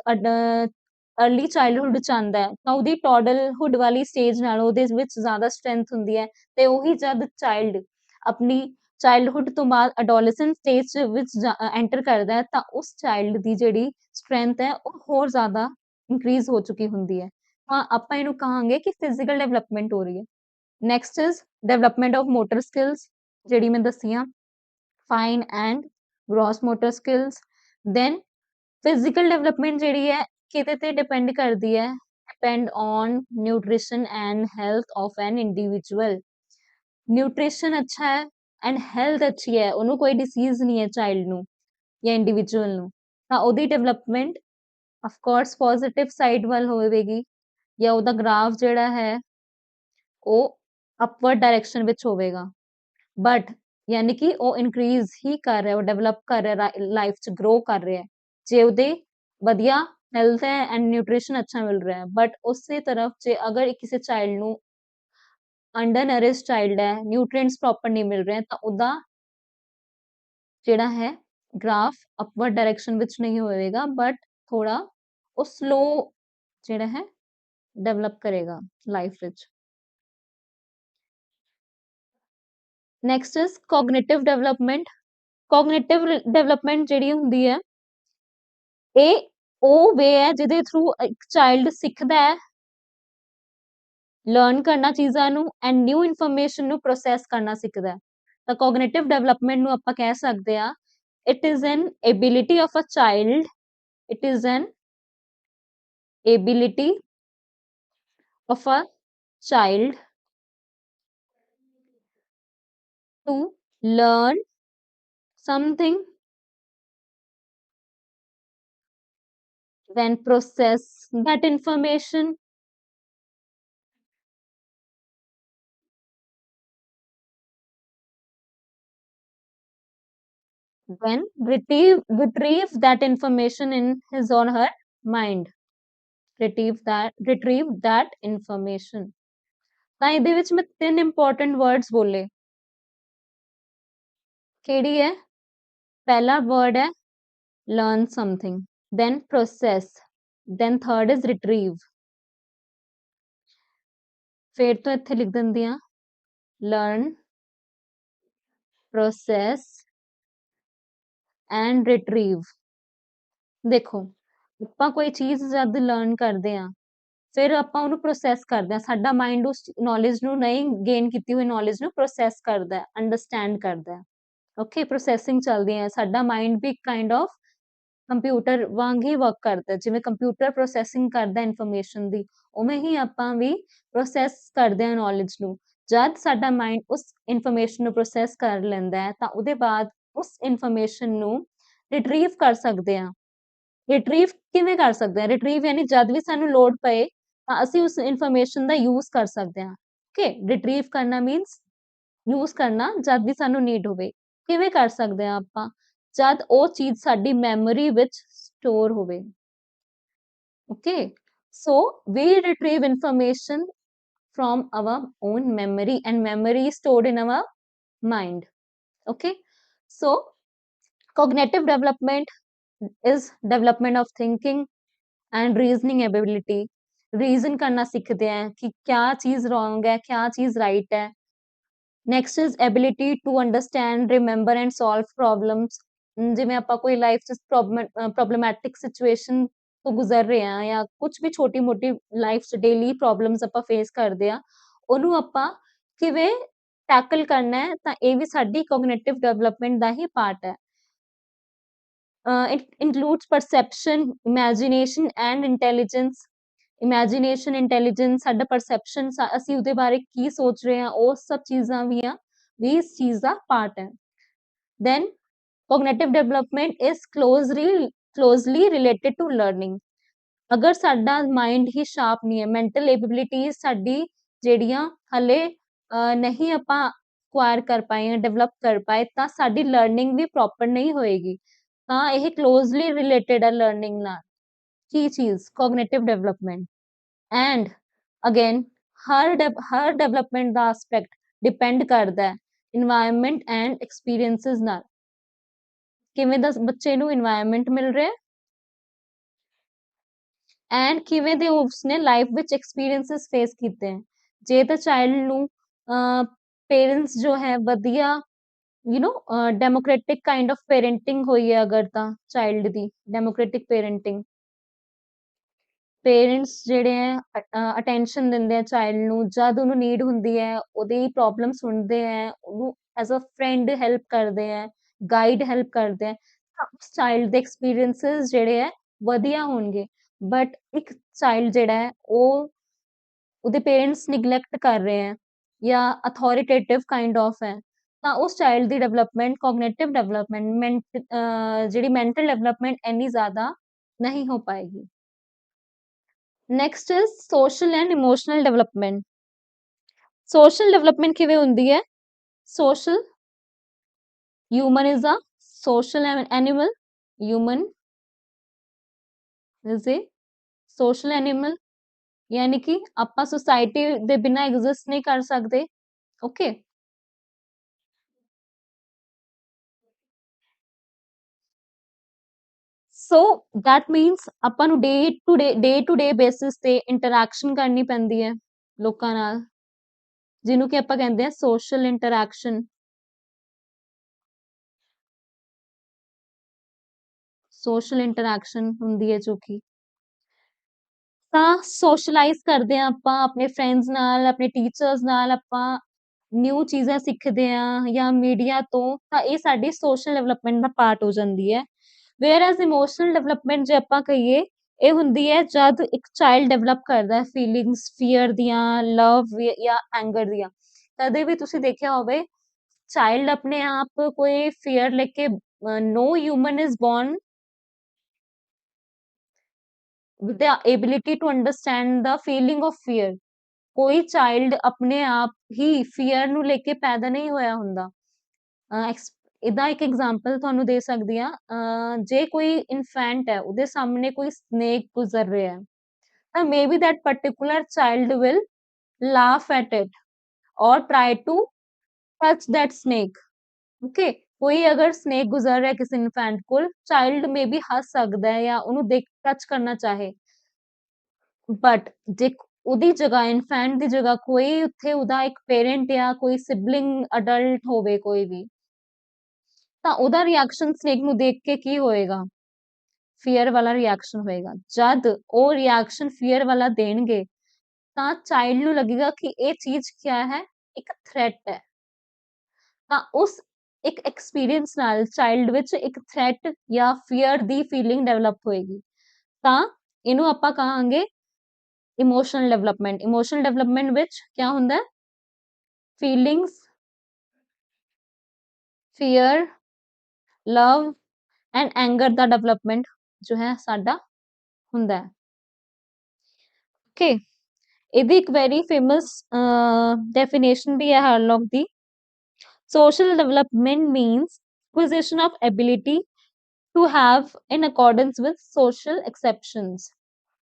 अर्ਲੀ ਚਾਈਲਡਹੁੱਡ ਚ ਆਉਂਦਾ ਹੈ ਤਾਂ ਉਹਦੀ ਟੌਡਲਹੁੱਡ ਵਾਲੀ ਸਟੇਜ ਨਾਲ ਉਹਦੇ ਵਿੱਚ ਜ਼ਿਆਦਾ ਸਟਰੈਂਥ ਹੁੰਦੀ ਹੈ, ਤੇ ਉਹੀ ਜਦ ਚਾਈਲਡ ਆਪਣੀ ਚਾਈਲਡਹੁੱਡ ਤੋਂ ਬਾਅਦ ਅਡੋਲੈਸੈਂਟ ਸਟੇਜ ਵਿੱਚ ਐਂਟਰ ਕਰਦਾ ਹੈ ਤਾਂ ਉਸ ਚਾਈਲਡ ਦੀ ਜਿਹੜੀ ਸਟਰੈਂਥ ਹੈ ਉਹ ਹੋਰ ਜ਼ਿਆਦਾ ਇੰਕਰੀਜ਼ ਹੋ ਚੁੱਕੀ ਹੁੰਦੀ ਹੈ। ਹਾਂ ਆਪਾਂ ਇਹਨੂੰ ਕਹਾਂਗੇ ਕਿ ਫਿਜ਼ੀਕਲ ਡਿਵੈਲਪਮੈਂਟ ਹੋ ਰਹੀ ਹੈ। Next is development of motor skills, ਜਿਹੜੀ ਮੈਂ ਦੱਸੀਆਂ fine and gross motor skills. Then physical development ਜਿਹੜੀ ਹੈ ਕਿਤੇ ਤੇ ਡਿਪੈਂਡ ਕਰਦੀ ਹੈ, depend on nutrition and health of an individual. Nutrition ਅੱਛਾ ਹੈ ਐਂਡ ਹੈਲਥ ਅੱਛੀ ਹੈ, ਉਹਨੂੰ ਕੋਈ ਡਿਸੀਜ਼ ਨਹੀਂ ਹੈ ਚਾਈਲਡ ਨੂੰ ਜਾਂ ਇੰਡੀਵਿਜੂਅਲ ਨੂੰ, ਤਾਂ ਉਹਦੀ development of course positive side ਵੱਲ ਹੋਵੇਗੀ, ਜਾਂ ਉਹਦਾ ਗ੍ਰਾਫ ਜਿਹੜਾ ਹੈ ਉਹ ਅਪਵਰਡ ਡਾਇਰੈਕਸ਼ਨ ਵਿੱਚ ਹੋਵੇਗਾ। ਬਟ ਯਾਨੀ ਕਿ ਉਹ ਇਨਕਰੀਜ਼ ਹੀ ਕਰ ਰਿਹਾ, ਉਹ ਡਿਵੈਲਪ ਕਰ ਰਿਹਾ, ਲਾਈਫ ਚ ਗਰੋ ਕਰ ਰਿਹਾ ਜੇ ਉਹਦੇ ਵਧੀਆ ਹੈਲਥ ਹੈ ਐਂਡ ਨਿਊਟ੍ਰੀਸ਼ਨ ਅੱਛਾ ਮਿਲ ਰਿਹਾ ਹੈ। ਬਟ ਉਸੇ ਤਰਫ ਜੇ ਅਗਰ ਕਿਸੇ ਚਾਈਲਡ ਨੂੰ ਅੰਡਰ ਨਰਿਸ਼ ਚਾਈਲਡ ਹੈ, ਨਿਊਟ੍ਰੀਐਂਟਸ ਪ੍ਰੋਪਰ ਨਹੀਂ ਮਿਲ ਰਹੇ ਤਾਂ ਉਹਦਾ ਜਿਹੜਾ ਹੈ ਗ੍ਰਾਫ ਅਪਵਰਡ ਡਾਇਰੈਕਸ਼ਨ ਵਿੱਚ ਨਹੀਂ ਹੋਵੇਗਾ, ਬਟ ਥੋੜਾ ਉਹ ਸਲੋ ਜਿਹੜਾ ਹੈ ਡਿਵੈਲਪ ਕਰੇਗਾ ਲਾਈਫ ਵਿੱਚ। Next is cognitive development. Cognitive development ਜਿਹੜੀ ਹੁੰਦੀ ਹੈ ਇਹ ਉਹ ਵੇ ਹੈ ਜਿਹਦੇ ਥਰੂ ਇੱਕ ਚਾਈਲਡ ਸਿੱਖਦਾ ਹੈ, ਲਰਨ ਕਰਨਾ ਚੀਜ਼ਾਂ ਨੂੰ ਐਂਡ ਨਿਊ ਇਨਫੋਰਮੇਸ਼ਨ ਨੂੰ ਪ੍ਰੋਸੈਸ ਕਰਨਾ ਸਿੱਖਦਾ ਹੈ। ਤਾਂ ਕੋਗਨੀਟਿਵ ਡਿਵੈਲਪਮੈਂਟ ਨੂੰ ਆਪਾਂ ਕਹਿ ਸਕਦੇ ਆ it is an ability of a child, it is an ability of a child to learn something, then process that information, then retrieve that information in his or her mind, retrieve that information। ਤਾਂ ਇਹਦੇ ਵਿੱਚ ਮੈਂ 3 important words ਬੋਲੇ, ਕਿਹੜੀ ਹੈ? ਪਹਿਲਾ word ਹੈ learn something, then process, then third is retrieve। ਫਿਰ ਤੋਂ ਇੱਥੇ ਲਿਖ ਦਿੰਦੀ ਆ learn, process and retrieve। ਦੇਖੋ ਆਪਾਂ ਕੋਈ ਚੀਜ਼ ਜਦ ਲਰਨ ਕਰਦੇ ਆ ਫਿਰ ਆਪਾਂ ਉਹਨੂੰ ਪ੍ਰੋਸੈਸ ਕਰਦੇ ਆ, ਸਾਡਾ ਮਾਈਂਡ ਉਸ ਨੌਲੇਜ ਨੂੰ ਨਹੀਂ ਗੇਨ ਕੀਤੀ ਹੋਈ ਨੌਲੇਜ ਨੂੰ ਪ੍ਰੋਸੈਸ ਕਰਦਾ ਹੈ, ਅੰਡਰਸਟੈਂਡ ਕਰਦਾ ਹੈ। ਓਕੇ, ਪ੍ਰੋਸੈਸਿੰਗ ਚੱਲਦੀ ਹੈ, ਸਾਡਾ ਮਾਈਂਡ ਵੀ ਕਾਈਂਡ ਆਫ ਕੰਪਿਊਟਰ ਵਾਂਗ ਹੀ ਵਰਕ ਕਰਦਾ, ਜਿਵੇਂ ਕੰਪਿਊਟਰ ਪ੍ਰੋਸੈਸਿੰਗ ਕਰਦਾ ਇਨਫੋਰਮੇਸ਼ਨ ਦੀ, ਉਵੇਂ ਹੀ ਆਪਾਂ ਵੀ ਪ੍ਰੋਸੈਸ ਕਰਦੇ ਆ ਨੌਲੇਜ ਨੂੰ। ਜਦ ਸਾਡਾ ਮਾਈਂਡ ਉਸ ਇਨਫੋਰਮੇਸ਼ਨ ਨੂੰ ਪ੍ਰੋਸੈਸ ਕਰ ਲੈਂਦਾ ਹੈ ਤਾਂ ਉਹਦੇ ਬਾਅਦ ਉਸ ਇਨਫੋਰਮੇਸ਼ਨ ਨੂੰ ਰਿਟਰੀਵ ਕਰ ਸਕਦੇ ਹਾਂ। ਰਿਟਰੀਵ ਕਿਵੇਂ ਕਰ ਸਕਦੇ ਹਾਂ? ਰਿਟਰੀਵ ਯਾਨੀ ਜਦ ਵੀ ਸਾਨੂੰ ਲੋੜ ਪਏ ਤਾਂ ਅਸੀਂ ਉਸ ਇਨਫੋਰਮੇਸ਼ਨ ਦਾ ਯੂਜ਼ ਕਰ ਸਕਦੇ ਹਾਂ। ਓਕੇ, ਰਿਟਰੀਵ ਕਰਨਾ ਮੀਨਸ ਯੂਜ਼ ਕਰਨਾ ਜਦ ਵੀ ਸਾਨੂੰ ਨੀਡ ਹੋਵੇ। ਕਿਵੇਂ ਕਰ ਸਕਦੇ ਹਾਂ ਆਪਾਂ? ਜਦ ਉਹ ਚੀਜ਼ ਸਾਡੀ ਮੈਮੋਰੀ ਵਿੱਚ ਸਟੋਰ ਹੋਵੇ। Okay, so we retrieve information from our own memory, and memory is stored in our mind. Okay, so cognitive development is development of thinking and reasoning ability. Reason करना सीखते हैं कि क्या चीज रॉन्ग है, क्या चीज राइट है। Next is ability to understand, remember and solve problems. जिवें आपां कोई लाइफ च प्रॉब्लमैटिक सिचुएशन तो गुजर रहे हैं या कुछ भी छोटी मोटी लाइफ च डेली प्रॉब्लम्स आपां फेस करदे आ, ਉਹਨੂੰ ਆਪਾਂ ਕਿਵੇਂ ਟੈਕਲ ਕਰਨਾ ਹੈ, ਤਾਂ ਇਹ ਵੀ ਸਾਡੀ ਕੋਗਨੀਟਿਵ ਡਿਵੈਲਪਮੈਂਟ ਦਾ ਹੀ ਪਾਰਟ ਹੈ। it includes perception, imagination and intelligence. Imagination, intelligence, ਸਾਡਾ perception, ਅਸੀਂ ਉਹਦੇ ਬਾਰੇ ਕੀ ਸੋਚ ਰਹੇ ਹਾਂ, ਉਹ ਸਭ ਚੀਜ਼ਾਂ ਵੀ ਇਸ ਚੀਜ਼ ਦਾ ਪਾਰਟ ਹੈ। then cognitive development is closely related to learning. ਅਗਰ ਸਾਡਾ ਮਾਈਂਡ ਹੀ ਸ਼ਾਰਪ ਨਹੀਂ ਹੈ, ਮੈਂਟਲ ਐਬਿਲਿਟੀਜ਼ ਸਾਡੀ ਜਿਹੜੀਆਂ ਹਲੇ ਨਹੀਂ ਆਪਾਂ ਅਕਵਾਇਰ ਕਰ ਪਾਏ, ਡਿਵੈਲਪ ਕਰ ਪਾਏ, ਤਾਂ ਸਾਡੀ ਲਰਨਿੰਗ ਵੀ ਪ੍ਰੋਪਰ ਨਹੀਂ ਹੋਏਗੀ। ਤਾਂ ਇਹ ਕਲੋਜ਼ਲੀ ਰਿਲੇਟਡ ਹੈ ਲਰਨਿੰਗ ਨਾਲ। ਕੀ ਚੀਜ਼? Cognitive development. ਐਂਡ ਅਗੇਨ ਹਰ ਡਿਵੈਲਪਮੈਂਟ ਦਾ ਐਸਪੈਕਟ ਡਿਪੈਂਡ ਕਰਦਾ ਹੈ ਇਨਵਾਇਰਨਮੈਂਟ ਐਂਡ ਐਕਸਪੀਰੀਐਂਸਿਸ ਨਾਲ। ਕਿਵੇਂ ਦਾ ਬੱਚੇ ਨੂੰ ਇਨਵਾਇਰਨਮੈਂਟ ਮਿਲ ਰਿਹਾ ਐਂਡ ਕਿਵੇਂ ਦੇ ਉਸਨੇ ਲਾਈਫ ਵਿੱਚ ਐਕਸਪੀਰੀਐਂਸਿਸ ਫੇਸ ਕੀਤੇ ਹੈ। ਜੇ ਤਾਂ ਚਾਈਲਡ ਨੂੰ ਪੇਰੈਂਟਸ ਜੋ ਹੈ ਵਧੀਆ ਡੈਮੋਕ੍ਰੈਟਿਕ ਕਾइंड ऑफ पेरेंटिंग ਹੋਈ ਹੈ, ਅਗਰ ਤਾਂ ਚਾਈਲਡ ਦੀ ਡੈਮੋਕ੍ਰੈਟਿਕ ਪੇਰੈਂਟਿੰਗ, ਪੇਰੈਂਟਸ ਜਿਹੜੇ ਹੈ ਅਟੈਂਸ਼ਨ ਦਿੰਦੇ ਆ ਚਾਈਲਡ ਨੂੰ, ਜਦ ਉਹਨੂੰ ਨੀਡ ਹੁੰਦੀ ਹੈ ਉਹਦੀ ਪ੍ਰੋਬਲਮ ਸੁਣਦੇ ਹੈ, ਉਹਨੂੰ ਐਜ਼ ਅ ਫਰੈਂਡ ਹੈਲਪ ਕਰਦੇ ਹੈ, ਗਾਈਡ ਹੈਲਪ ਕਰਦੇ ਹੈ, ਉਸ ਚਾਈਲਡ ਦੇ ਐਕਸਪੀਰੀਐਂਸਿਸ ਜਿਹੜੇ ਹੈ ਵਧੀਆ ਹੋਣਗੇ। ਬਟ ਇੱਕ ਚਾਈਲਡ ਜਿਹੜਾ ਹੈ ਉਹ ਉਹਦੇ ਪੇਰੈਂਟਸ ਨਿਗਲੈਕਟ ਕਰ ਰਹੇ ਹੈ ਜਾਂ ਅਥੋਰੀਟੇਟਿਵ ਕਾइंड ऑफ ਹੈ, ਤਾਂ ਉਸ ਚਾਈਲਡ ਦੀ ਡਿਵੈਲਪਮੈਂਟ, ਕੋਗਨੀਟਿਵ ਡਿਵੈਲਪਮੈਂਟ, ਜਿਹੜੀ ਮੈਂਟਲ ਡਿਵੈਲਪਮੈਂਟ ਇੰਨੀ ਜ਼ਿਆਦਾ ਨਹੀਂ ਹੋ ਪਾਏਗੀ। Next is social and emotional development. Social development ਕਿਵੇਂ ਹੁੰਦੀ ਹੈ? Social, human is a social animal, human is a social animal, ਯਾਨੀ ਕਿ ਆਪਾਂ ਸੁਸਾਇਟੀ ਦੇ ਬਿਨਾਂ ਐਗਜ਼ਿਸਟ ਨਹੀਂ ਕਰ ਸਕਦੇ। ਓਕੇ, ਸੋ ਦੈਟ ਮੀਨਸ ਆਪਾਂ ਨੂੰ ਡੇ ਟੂ ਡੇ ਬੇਸਿਸ ਤੇ ਇੰਟਰੈਕਸ਼ਨ ਕਰਨੀ ਪੈਂਦੀ ਹੈ ਲੋਕਾਂ ਨਾਲ, ਜਿਹਨੂੰ ਕਿ ਆਪਾਂ ਕਹਿੰਦੇ ਆ ਸੋਸ਼ਲ ਇੰਟਰੈਕਸ਼ਨ। ਸੋਸ਼ਲ ਇੰਟਰੈਕਸ਼ਨ ਹੁੰਦੀ ਹੈ ਜੋ ਕਿ ਤਾਂ ਸੋਸ਼ਲਾਈਜ਼ ਕਰਦੇ ਆ ਆਪਾਂ ਆਪਣੇ ਫਰੈਂਡਸ ਨਾਲ, ਆਪਣੇ ਟੀਚਰਸ ਨਾਲ, ਆਪਾਂ ਨਿਊ ਚੀਜ਼ਾਂ ਸਿੱਖਦੇ ਆ ਜਾਂ ਮੀਡੀਆ ਤੋਂ, ਤਾਂ ਇਹ ਸਾਡੀ ਸੋਸ਼ਲ ਡਿਵੈਲਪਮੈਂਟ ਦਾ ਪਾਰਟ ਹੋ ਜਾਂਦੀ ਹੈ। ਵੇਅਰ ਐਜ਼ ਇਮੋਸ਼ਨਲ ਡਿਵੈਲਪਮੈਂਟ ਜੇ ਆਪਾਂ ਕਹੀਏ, ਇਹ ਹੁੰਦੀ ਹੈ ਜਦ ਇੱਕ ਚਾਈਲਡ ਡਿਵੈਲਪ ਕਰਦਾ ਫੀਲਿੰਗਸ, ਫੀਅਰ ਦੀਆਂ, ਲਵ ਜਾਂ ਐਂਗਰ ਦੀਆਂ। ਕਦੇ ਵੀ ਤੁਸੀਂ ਦੇਖਿਆ ਹੋਵੇ ਚਾਈਲਡ ਆਪਣੇ ਆਪ ਕੋਈ ਫੀਅਰ ਲੈ ਕੇ, no human is born with the ability to understand the feeling of fear. ਕੋਈ ਚਾਈਲਡ ਆਪਣੇ ਆਪ ਹੀ ਫੀਅਰ ਨੂੰ ਲੈ ਕੇ ਪੈਦਾ ਨਹੀਂ ਹੋਇਆ ਹੁੰਦਾ। ਇਹਦਾ ਇੱਕ ਐਗਜ਼ਾਮਪਲ ਤੁਹਾਨੂੰ ਦੇ ਸਕਦੀ ਆ, ਜੇ ਕੋਈ ਇਨਫੈਂਟ ਹੈ ਉਹਦੇ ਸਾਹਮਣੇ ਕੋਈ ਸਨੇਕ ਗੁਜ਼ਰ ਰਿਹਾ ਹੈ, ਤਾਂ maybe that particular child will laugh at it or try to touch that snake. Okay, ਕੋਈ ਅਗਰ ਸਨੇਕ ਗੁਜ਼ਰ ਰਿਹਾ ਕਿਸੇ ਇਨਫੈਂਟ ਕੋਲ, ਚਾਈਲਡ ਮੇਬੀ ਹੱਸ ਸਕਦਾ ਹੈ ਜਾਂ ਉਹਨੂੰ ਦੇਖ ਟੱਚ ਕਰਨਾ ਚਾਹੇ, ਬਟ ਜੇ ਉਹਦੀ ਜਗ੍ਹਾ, ਇਨਫੈਂਟ ਦੀ ਜਗ੍ਹਾ ਕੋਈ ਉੱਥੇ ਉਹਦਾ ਇੱਕ ਪੇਰੈਂਟ ਜਾਂ ਕੋਈ ਸਿਬਲਿੰਗ ਅਡਲਟ ਹੋਵੇ ਕੋਈ ਵੀ, ਤਾਂ ਉਹਦਾ ਰਿਐਕਸ਼ਨ ਸਨੇਕ ਨੂੰ ਦੇਖ ਕੇ ਕੀ ਹੋਏਗਾ? ਫੀਅਰ ਵਾਲਾ ਰਿਐਕਸ਼ਨ ਹੋਏਗਾ। ਜਦ ਉਹ ਰਿਐਕਸ਼ਨ ਫੀਅਰ ਵਾਲਾ ਦੇਣਗੇ ਤਾਂ ਚਾਈਲਡ ਨੂੰ ਲੱਗੇਗਾ ਕਿ ਇਹ ਚੀਜ਼ ਕਿਆ ਹੈ? ਇੱਕ ਥ੍ਰੈਟ ਹੈ। ਤਾਂ ਉਸ ਇੱਕ ਐਕਸਪੀਰੀਅੰਸ ਨਾਲ ਚਾਈਲਡ ਵਿੱਚ ਇੱਕ ਥ੍ਰੈਟ ਜਾਂ ਫੀਅਰ ਦੀ ਫੀਲਿੰਗ ਡਿਵੈਲਪ ਹੋਏਗੀ, ਤਾਂ ਇਹਨੂੰ ਆਪਾਂ ਕਹਾਂਗੇ ਇਮੋਸ਼ਨਲ ਡਿਵੈਲਪਮੈਂਟ। ਇਮੋਸ਼ਨਲ ਡਿਵੈਲਪਮੈਂਟ ਵਿੱਚ ਕਿਆ ਹੁੰਦਾ ਹੈ? Feelings, fear, love and anger the development ਜੋ ਹੈ ਸਾਡਾ ਹੁੰਦਾ ਹੈ। ਓਕੇ, ਇਹਦੀ ਇੱਕ ਵੈਰੀ ਫੇਮਸ ਡੈਫੀਨੇਸ਼ਨ ਵੀ ਹੈ ਹਾਰਲੌਕ ਦੀ। Social development means acquisition of ability to have in accordance with social exceptions।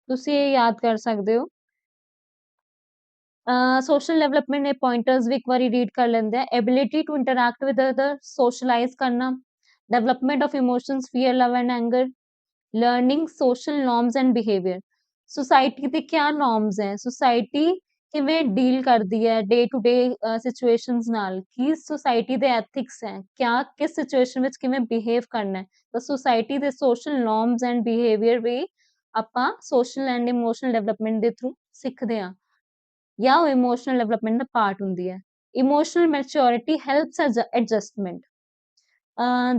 ਤੁਸੀਂ ਇਹ ਯਾਦ ਕਰ ਸਕਦੇ ਹੋ। ਸੋਸ਼ਲ ਡਿਵੈਲਪਮੈਂਟ ਦੇ ਪੁਆਇੰਟਰਸ ਵੀ ਇੱਕ ਵਾਰੀ ਰੀਡ ਕਰ ਲੈਂਦੇ ਆ। Ability to interact with other, socialize ਕਰਨਾ, development of emotions, fear, love and anger, learning social norms and behaviour. Society ਦੇ ਕਿਆ ਨॉर्म्स ਹੈ, ਸੁਸਾਇਟੀ ਕਿਵੇਂ ਡੀਲ ਕਰਦੀ ਹੈ ਡੇ ਟੂ ਡੇ ਸਿਚੁਏਸ਼ਨਸ ਨਾਲ, ਕੀ ਸੁਸਾਇਟੀ ਦੇ ਐਥਿਕਸ ਹੈ, ਕਿਆ ਕਿਸ ਸਿਚੁਏਸ਼ਨ ਵਿੱਚ ਕਿਵੇਂ ਬਿਹੇਵ ਕਰਨਾ ਹੈ। ਤਾਂ ਸੁਸਾਇਟੀ ਦੇ ਸੋਸ਼ਲ ਨॉर्म्स ਐਂਡ ਬਿਹੇਵੀਅਰ ਵੀ ਆਪਾਂ ਸੋਸ਼ਲ ਐਂਡ ਇਮੋਸ਼ਨਲ ਡਿਵੈਲਪਮੈਂਟ ਦੇ ਥਰੂ ਸਿੱਖਦੇ ਹਾਂ, ਜਾਂ ਉਹ ਇਮੋਸ਼ਨਲ ਡਿਵੈਲਪਮੈਂਟ ਦਾ ਪਾਰਟ ਹੁੰਦੀ ਹੈ। Emotional maturity helps adjustment.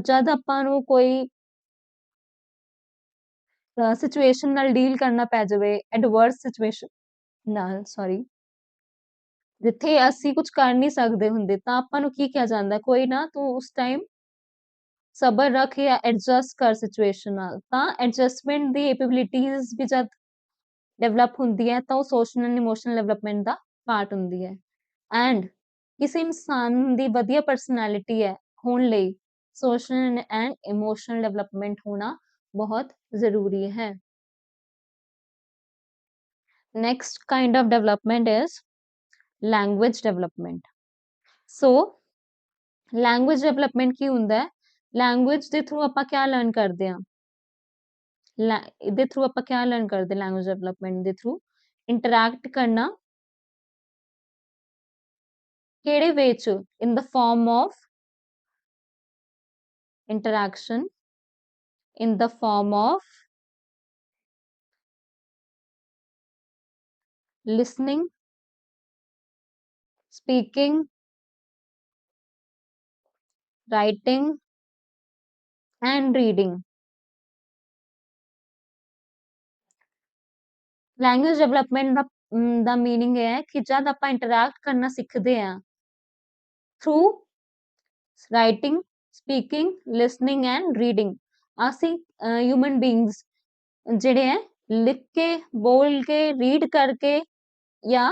ਜਦ ਆਪਾਂ ਨੂੰ ਕੋਈ ਸਿਚੁਏਸ਼ਨ ਨਾਲ ਡੀਲ ਕਰਨਾ ਪੈ ਜਾਵੇ, ਐਡਵਰਸ ਸਿਚੁਏਸ਼ਨ ਨਾਲ, ਸੌਰੀ, ਜਿੱਥੇ ਅਸੀਂ ਕੁਝ ਕਰ ਨਹੀਂ ਸਕਦੇ ਹੁੰਦੇ, ਤਾਂ ਆਪਾਂ ਨੂੰ ਕੀ ਕਿਹਾ ਜਾਂਦਾ, ਕੋਈ ਨਾ ਤੂੰ ਉਸ ਟਾਈਮ ਸਬਰ ਰੱਖ ਜਾਂ ਐਡਜਸਟ ਕਰ ਸਿਚੁਏਸ਼ਨ ਨਾਲ। ਤਾਂ ਐਡਜਸਟਮੈਂਟ ਦੀ ਐਬਿਲਿਟੀਜ਼ ਵੀ ਜਦ ਡਿਵੈਲਪ ਹੁੰਦੀ ਹੈ ਤਾਂ ਉਹ ਸੋਸ਼ਲ ਐਂਡ ਇਮੋਸ਼ਨਲ ਡਿਵੈਲਪਮੈਂਟ ਦਾ ਪਾਰਟ ਹੁੰਦੀ ਹੈ। ਐਂਡ ਕਿਸੇ ਇਨਸਾਨ ਦੀ ਵਧੀਆ ਪਰਸਨੈਲਿਟੀ ਹੈ ਹੋਣ ਲਈ ਸੋਸ਼ਲ ਐਂਡ ਇਮੋਸ਼ਨਲ ਡਿਵੈਲਪਮੈਂਟ ਹੋਣਾ ਬਹੁਤ ਜ਼ਰੂਰੀ ਹੈ। Next kind of development is language development। So language development ਕੀ ਹੁੰਦਾ ਹੈ? Language ਦੇ ਥਰੂ ਆਪਾਂ ਕਿਆ ਲਰਨ ਕਰਦੇ ਹਾਂ? ਇਹਦੇ ਥਰੂ ਆਪਾਂ ਕਿਆ ਲਰਨ ਕਰਦੇ language development ਦੇ ਥਰੂ? ਇੰਟਰੈਕਟ ਕਰਨਾ ਕਿਹੜੇ ਵੇ ਚ? in the form of interaction, in the form of listening, speaking, writing and reading। Language development the meaning ਹੈ ਕਿ ਜਦ ਆਪਾਂ ਇੰਟਰੈਕਟ ਕਰਨਾ ਸਿੱਖਦੇ ਹਾਂ through writing, speaking, listening and reading, ਅਸੀਂ ਹਿਊਮਨ ਬੀਇੰਗਸ ਜਿਹੜੇ ਹੈ ਲਿਖ ਕੇ, ਬੋਲ ਕੇ, ਰੀਡ ਕਰਕੇ ਜਾਂ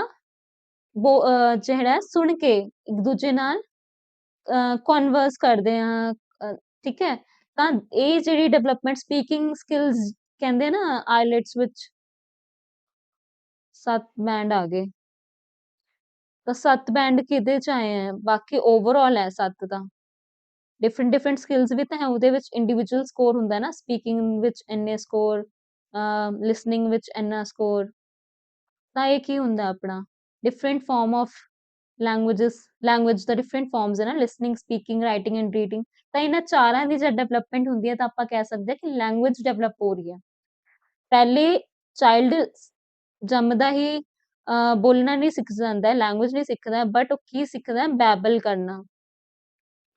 ਜਿਹੜਾ ਸੁਣ ਕੇ ਇੱਕ ਦੂਜੇ ਨਾਲ ਕਨਵਰਸ ਕਰਦੇ ਹਾਂ, ਠੀਕ ਹੈ। ਤਾਂ ਇਹ ਜਿਹੜੀ ਡਿਵੈਲਪਮੈਂਟ, ਸਪੀਕਿੰਗ ਸਕਿੱਲਸ ਕਹਿੰਦੇ ਨਾ ਆਈਲੈਟਸ ਵਿੱਚ 7 ਬੈਂਡ ਆ ਗਏ, ਤਾਂ 7 ਬੈਂਡ ਕਿਹਦੇ ਚ ਆਏ ਹੈ? ਬਾਕੀ ਓਵਰਆਲ ਹੈ 7 ਤਾਂ। ਡਿਫਰੈਂਟ ਸਕਿੱਲਸ ਵੀ ਤਾਂ ਹੈ ਉਹਦੇ ਵਿੱਚ, ਇੰਡੀਵਿਜੂਅਲ ਸਕੋਰ ਹੁੰਦਾ ਨਾ, ਸਪੀਕਿੰਗ ਵਿੱਚ ਇੰਨੇ ਸਕੋਰ, ਲਿਸਨਿੰਗ ਵਿੱਚ ਇੰਨਾ ਸਕੋਰ। ਤਾਂ ਇਹ ਕੀ ਹੁੰਦਾ ਆਪਣਾ different farm of language the different farms ਹੈ ਨਾ, listening, speaking, writing and reading. ਤਾਂ ਇਹਨਾਂ ਚਾਰਾਂ ਦੀ ਜਦ ਡਿਵੈਲਪਮੈਂਟ ਹੁੰਦੀ ਹੈ ਤਾਂ ਆਪਾਂ ਕਹਿ ਸਕਦੇ ਹਾਂ ਕਿ ਲੈਂਗੁਏਜ ਡਿਵੈਲਪ ਹੋ ਰਹੀ ਹੈ। ਪਹਿਲੇ ਚਾਈਲਡ ਜੰਮਦਾ ਹੀ ਬੋਲਣਾ ਨਹੀਂ ਸਿੱਖ ਜਾਂਦਾ, ਲੈਂਗੁਏਜ ਨਹੀਂ ਸਿੱਖਦਾ, ਬਟ ਉਹ ਕੀ ਸਿੱਖਦਾ? ਬੈਬਲ ਕਰਨਾ।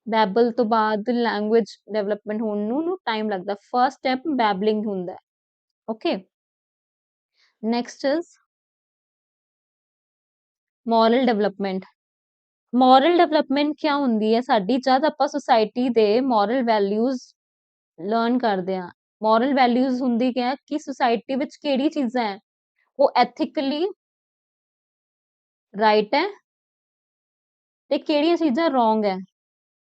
ਬੈਬਲ ਤੋਂ ਬਾਅਦ ਲੈਂਗੁਏਜ ਡਿਵੈਲਪਮੈਂਟ ਹੋਣ ਨੂੰ ਟਾਈਮ ਲੱਗਦਾ। ਫਰਸਟ ਸਟੈਪ ਬੈਬਲਿੰਗ ਹੁੰਦਾ ਹੈ। Okay, next is moral development. Moral development ਕੀ ਹੁੰਦੀ ਹੈ ਸਾਡੀ? ਜਦ ਆਪਾਂ ਸੁਸਾਇਟੀ ਦੇ ਮੋਰਲ ਵੈਲਿਊਜ਼ ਲਰਨ ਕਰਦੇ ਹਾਂ। ਮੋਰਲ ਵੈਲਿਊਜ਼ ਹੁੰਦੀ ਕੀ ਹੈ ਕਿ ਸੁਸਾਇਟੀ ਵਿੱਚ ਕਿਹੜੀ ਚੀਜ਼ਾਂ ਹੈ ਉਹ ਐਥਿਕਲੀ ਰਾਈਟ ਹੈ ਤੇ ਕਿਹੜੀਆਂ ਚੀਜ਼ਾਂ ਰੋਂਗ ਹੈ।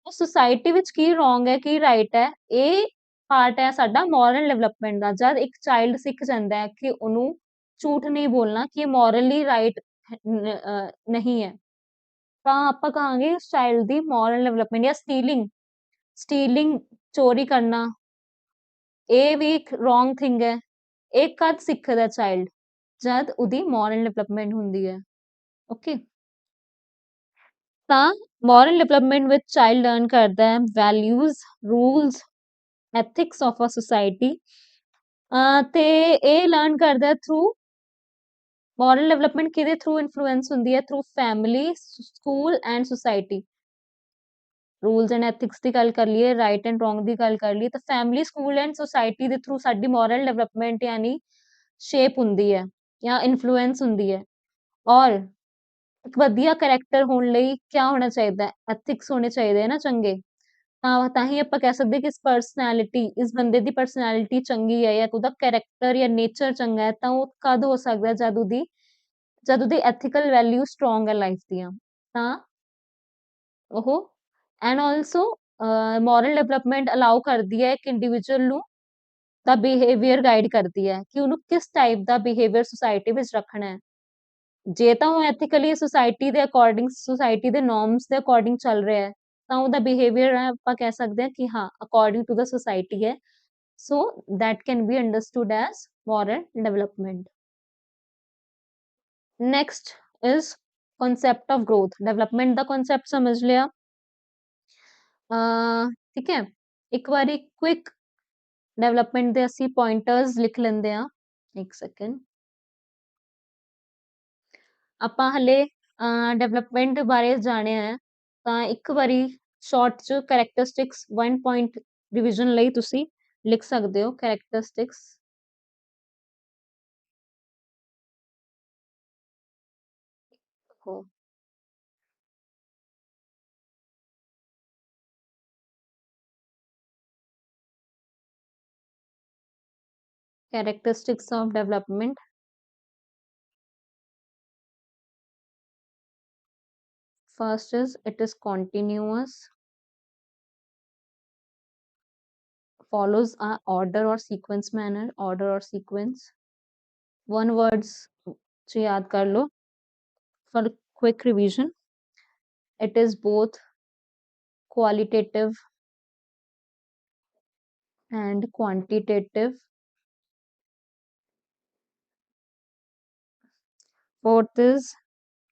ਉਹ ਸੁਸਾਇਟੀ ਵਿੱਚ ਕੀ ਰੋਂਗ ਹੈ, ਕੀ ਰਾਈਟ ਹੈ, ਇਹ ਪਾਰਟ ਹੈ ਸਾਡਾ ਮੋਰਲ ਡਿਵੈਲਪਮੈਂਟ ਦਾ। ਜਦ ਇੱਕ ਚਾਈਲਡ ਸਿੱਖ ਜਾਂਦਾ ਹੈ ਕਿ ਉਹਨੂੰ ਝੂਠ ਨਹੀਂ ਬੋਲਣਾ, ਕਿ ਮੋਰਲੀ ਰਾਈਟ ਨਹੀਂ ਹੈ, ਤਾਂ ਆਪਾਂ ਕਹਾਂਗੇ ਉਸ ਚਾਈਲਡ ਦੀ ਮੋਰਲ ਡਿਵੈਲਪਮੈਂਟ। ਜਾਂ ਸਟੀਲਿੰਗ, ਚੋਰੀ ਕਰਨਾ, ਇਹ ਵੀ ਇੱਕ ਰੋਂਗ ਥਿੰਗ ਹੈ। ਇਹ ਕਦ ਸਿੱਖਦਾ ਚਾਈਲਡ? ਜਦ ਉਹਦੀ ਮੋਰਲ ਡਿਵੈਲਪਮੈਂਟ ਹੁੰਦੀ ਹੈ। ਓਕੇ, ਤਾਂ ਮੋਰਲ ਡਿਵੈਲਪਮੈਂਟ ਵਿੱਚ ਚਾਈਲਡ ਲਰਨ ਕਰਦਾ ਹੈ values, rules, ethics of a society, ਤੇ ਇਹ ਲਰਨ ਕਰਦਾ ਥਰੂ ਮੋਰਲ ਡਿਵੈਲਪਮੈਂਟ। ਕਿਹਦੇ ਥਰੂ ਇਨਫਲੂਐਂਸ ਹੁੰਦੀ ਹੈ? Through family, school and society. Rules and ethics ਦੀ ਗੱਲ ਕਰ ਲਈਏ, ਰਾਈਟ ਐਂਡ ਰੋਂਗ ਦੀ ਗੱਲ ਕਰ ਲਈਏ, ਤਾਂ ਫੈਮਿਲੀ, ਸਕੂਲ ਐਂਡ ਸੁਸਾਇਟੀ ਦੇ ਥਰੂ ਸਾਡੀ ਮੋਰਲ ਡਿਵੈਲਪਮੈਂਟ ਯਾਨੀ ਸ਼ੇਪ ਹੁੰਦੀ ਹੈ ਜਾਂ ਇਨਫਲੂਐਂਸ ਹੁੰਦੀ ਹੈ। ਔਰ ਇੱਕ ਵਧੀਆ ਕਰੈਕਟਰ ਹੋਣ ਲਈ ਕਿਆ ਹੋਣਾ ਚਾਹੀਦਾ? ਐਥਿਕਸ ਹੋਣੇ ਚਾਹੀਦੇ ਹੈ ਨਾ ਚੰਗੇ। ਤਾਂ ਹੀ ਆਪਾਂ ਕਹਿ ਸਕਦੇ ਕਿ ਇਸ ਪਰਸਨੈਲਿਟੀ, ਇਸ ਬੰਦੇ ਦੀ ਪਰਸਨੈਲਿਟੀ ਚੰਗੀ ਹੈ ਜਾਂ ਉਹਦਾ ਕੈਰੈਕਟਰ ਜਾਂ ਨੇਚਰ ਚੰਗਾ ਹੈ, ਤਾਂ ਉਹ ਕਦ ਹੋ ਸਕਦਾ ਜਦ ਉਹਦੀ ਐਥੀਕਲ ਵੈਲਿਊ ਸਟਰੋਂਗ ਹੈ ਲਾਈਫ ਦੀਆਂ, ਤਾਂ ਉਹ and also moral development allow ਕਰਦੀ ਹੈ ਇੱਕ ਇੰਡੀਵਿਜੂਅਲ ਨੂੰ ਦਾ ਬਿਹੇਵੀਅਰ ਗਾਈਡ ਕਰਦੀ ਹੈ ਕਿ ਉਹਨੂੰ ਕਿਸ ਟਾਈਪ ਦਾ ਬਿਹੇਵੀਅਰ ਸੁਸਾਇਟੀ ਵਿੱਚ ਰੱਖਣਾ ਹੈ। ਜੇ ਤਾਂ ਉਹ ਐਥੀਕਲੀ ਸੁਸਾਇਟੀ ਦੇ ਅਕੋਰਡਿੰਗ, ਸੁਸਾਇਟੀ ਦੇ ਨੋਰਮਸ ਦੇ ਅਕੋਰਡਿੰਗ ਚੱਲ ਰਿਹਾ ਹੈ, ਤਾਂ ਉਹਦਾ ਬਿਹੇਵੀਅਰ ਆਪਾਂ ਕਹਿ ਸਕਦੇ ਹਾਂ ਕਿ ਹਾਂ ਅਕੋਰਡਿੰਗ ਟੂ ਦ ਸੁਸਾਇਟੀ ਹੈ। ਸੋ that can be understood as moral development. Next is concept of growth. Development the concept ਸਮਝ ਲਿਆ। ਠੀਕ ਹੈ, ਇੱਕ ਵਾਰੀ ਕੁਇਕ ਡਿਵੈਲਪਮੈਂਟ ਦੇ ਅਸੀਂ ਪੁਆਇੰਟਰਸ ਲਿਖ ਲੈਂਦੇ ਆ। ਇੱਕ ਸੈਕਿੰਡ, ਆਪਾਂ ਹਲੇ ਡਿਵੈਲਪਮੈਂਟ ਬਾਰੇ ਜਾਣਿਆ ਹੈ, ਤਾਂ ਇੱਕ ਵਾਰੀ ਸ਼ਾਰਟ ਚ ਕੈਰੈਕਟਰਿਸਟਿਕਸ 1 ਪੁਆਇੰਟ ਰਿਵੀਜ਼ਨ ਲਈ ਤੁਸੀਂ ਲਿਖ ਸਕਦੇ ਹੋ। Characteristics characteristics of development. First is it is continuous, follows a order or sequence manner, order or sequence. One words च याद कर लो for quick revision. It is both qualitative and quantitative. Fourth is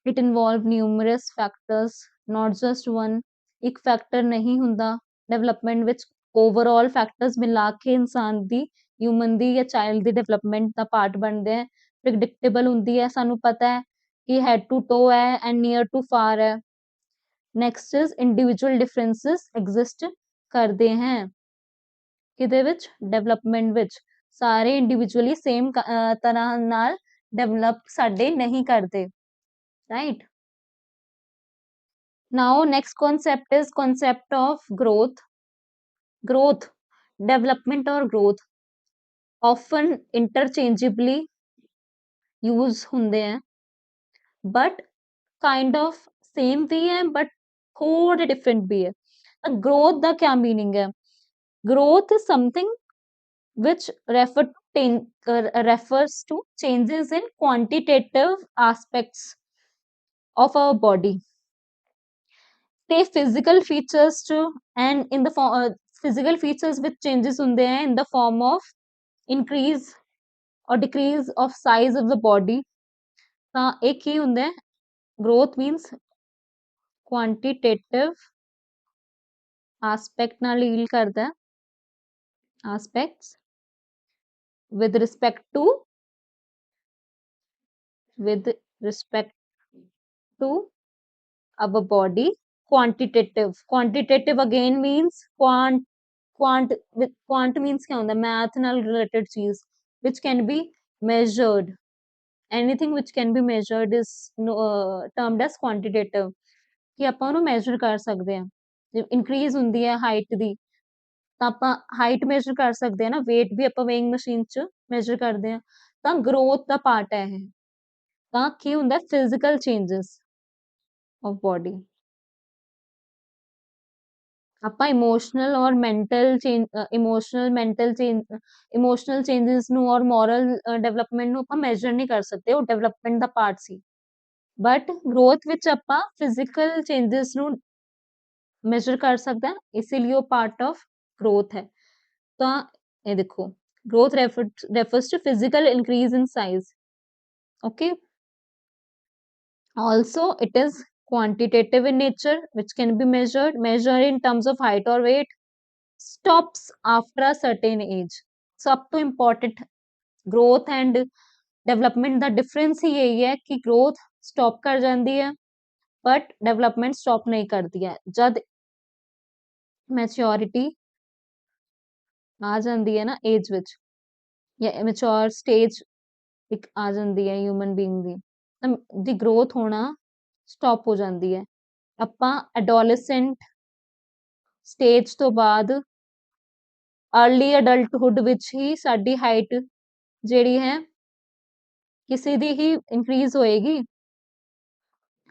it involve numerous factors, not just one. एक factor नहीं ਹੁੰਦਾ development ਵਿੱਚ, overall factors मिला के इंसान ਦੀ, ਹਿਊਮਨ ਦੀ ਜਾਂ ਚਾਈਲਡ ਦੀ ਡਿਵੈਲਪਮੈਂਟ ਦਾ ਪਾਰਟ ਬਣਦੇ ਹੈ। ਪ੍ਰੈਡਿਕਟੇਬਲ ਹੁੰਦੀ ਹੈ, ਸਾਨੂੰ ਪਤਾ ਹੈ ਕਿ ਹੈਡ ਟੂ ਟੋ ਹੈ ਐਂਡ ਨੀਅਰ ਟੂ ਫਾਰ ਹੈ। ਨੈਕਸਟ ਇਜ਼ ਇੰਡੀਵਿਜੂਅਲ ਡਿਫਰੈਂसेस ਐਗਜ਼ਿਸਟ ਕਰਦੇ हैं ਕਿਦੇ ਵਿੱਚ, ਡਿਵੈਲਪਮੈਂਟ ਵਿੱਚ। ਸਾਰੇ ਇੰਡੀਵਿਜੂਅਲੀ ਸੇਮ ਤਰ੍ਹਾਂ ਨਾਲ ਡਿਵੈਲਪ ਸਾਡੇ ਨਹੀਂ ਕਰਦੇ, right? Now next concept is concept of growth. Growth, development or growth often interchangeably use ਹੁੰਦੇ हैं, but kind of same भी है but थोड़े different भी है। growth ਦਾ क्या meaning है? Growth is something which refers to changes in quantitative aspects of our body, say physical features too, and in the form physical features with changes ਹੁੰਦੇ हैं in the form of increase or decrease of size of the body। ਤਾਂ ਇਹ ਕੀ ਹੁੰਦਾ ਹੈ? growth means quantitative aspect ਨਾਲ deal ਕਰਦਾ ਹੈ, aspects with respect to our body। quantitative again means quant means क्या ਹੁੰਦਾ? math ਨਾਲ related ਚੀਜ਼, which can be measured, anything which can be measured is termed as quantitative, ਕਿ ਆਪਾਂ ਉਹਨੂੰ measure ਕਰ ਸਕਦੇ ਹਾਂ। ਜੇ increase ਹੁੰਦੀ ਹੈ height ਦੀ, ਤਾਂ ਆਪਾਂ height measure ਕਰ ਸਕਦੇ ਹਾਂ ਨਾ, weight ਵੀ ਆਪਾਂ weighing machine ਚ measure ਕਰਦੇ ਹਾਂ। ਤਾਂ growth ਦਾ part ਹੈ ਇਹ। ਤਾਂ ਕੀ ਹੁੰਦਾ? physical changes of body। ਆਪਾਂ ਇਮੋਸ਼ਨਲ ਔਰ ਮੈਂਟਲ ਚੇਂजेस ਨੂੰ ਔਰ ਮੋਰਲ ਡਿਵੈਲਪਮੈਂਟ ਨੂੰ ਆਪਾਂ ਮੈਜ਼ਰ ਨਹੀਂ ਕਰ ਸਕਦੇ, ਉਹ ਡਿਵੈਲਪਮੈਂਟ ਦਾ ਪਾਰਟ ਸੀ। ਬਟ ਗਰੋਥ ਵਿੱਚ ਆਪਾਂ ਫਿਜ਼ੀਕਲ ਚੇਂजेस ਨੂੰ ਮੈਜ਼ਰ ਕਰ ਸਕਦੇ ਹਾਂ, ਇसीलिए ਉਹ ਪਾਰਟ ਆਫ ਗਰੋਥ ਹੈ। ਤਾਂ ਇਹ ਦੇਖੋ, growth refers to physical increase in size, okay? Also it is quantitative in nature, which can be measured in terms of height or weight, stops after a certain age। सब तो important growth and development the difference ਹੀ यही है कि growth stop कर जाती है but development stop नहीं करती है। जब maturity आ जाती है ना age ਵਿੱਚ, या mature stage ਇੱਕ ਆ ਜਾਂਦੀ ਹੈ human being ਦੀ, ਤਾਂ ਦੀ growth ਹੋਣਾ stop ਹੋ ਜਾਂਦੀ ਹੈ। ਆਪਾਂ adolescent ਸਟੇਜ ਤੋਂ ਬਾਅਦ अर्ਲੀ ਅਡਲਟਹੁੱਡ ਵਿੱਚ ਹੀ ਸਾਡੀ ਹਾਈਟ ਜਿਹੜੀ ਹੈ ਕਿਸੇ ਦੀ ਹੀ ਇਨਕਰੀਜ਼ ਹੋਏਗੀ,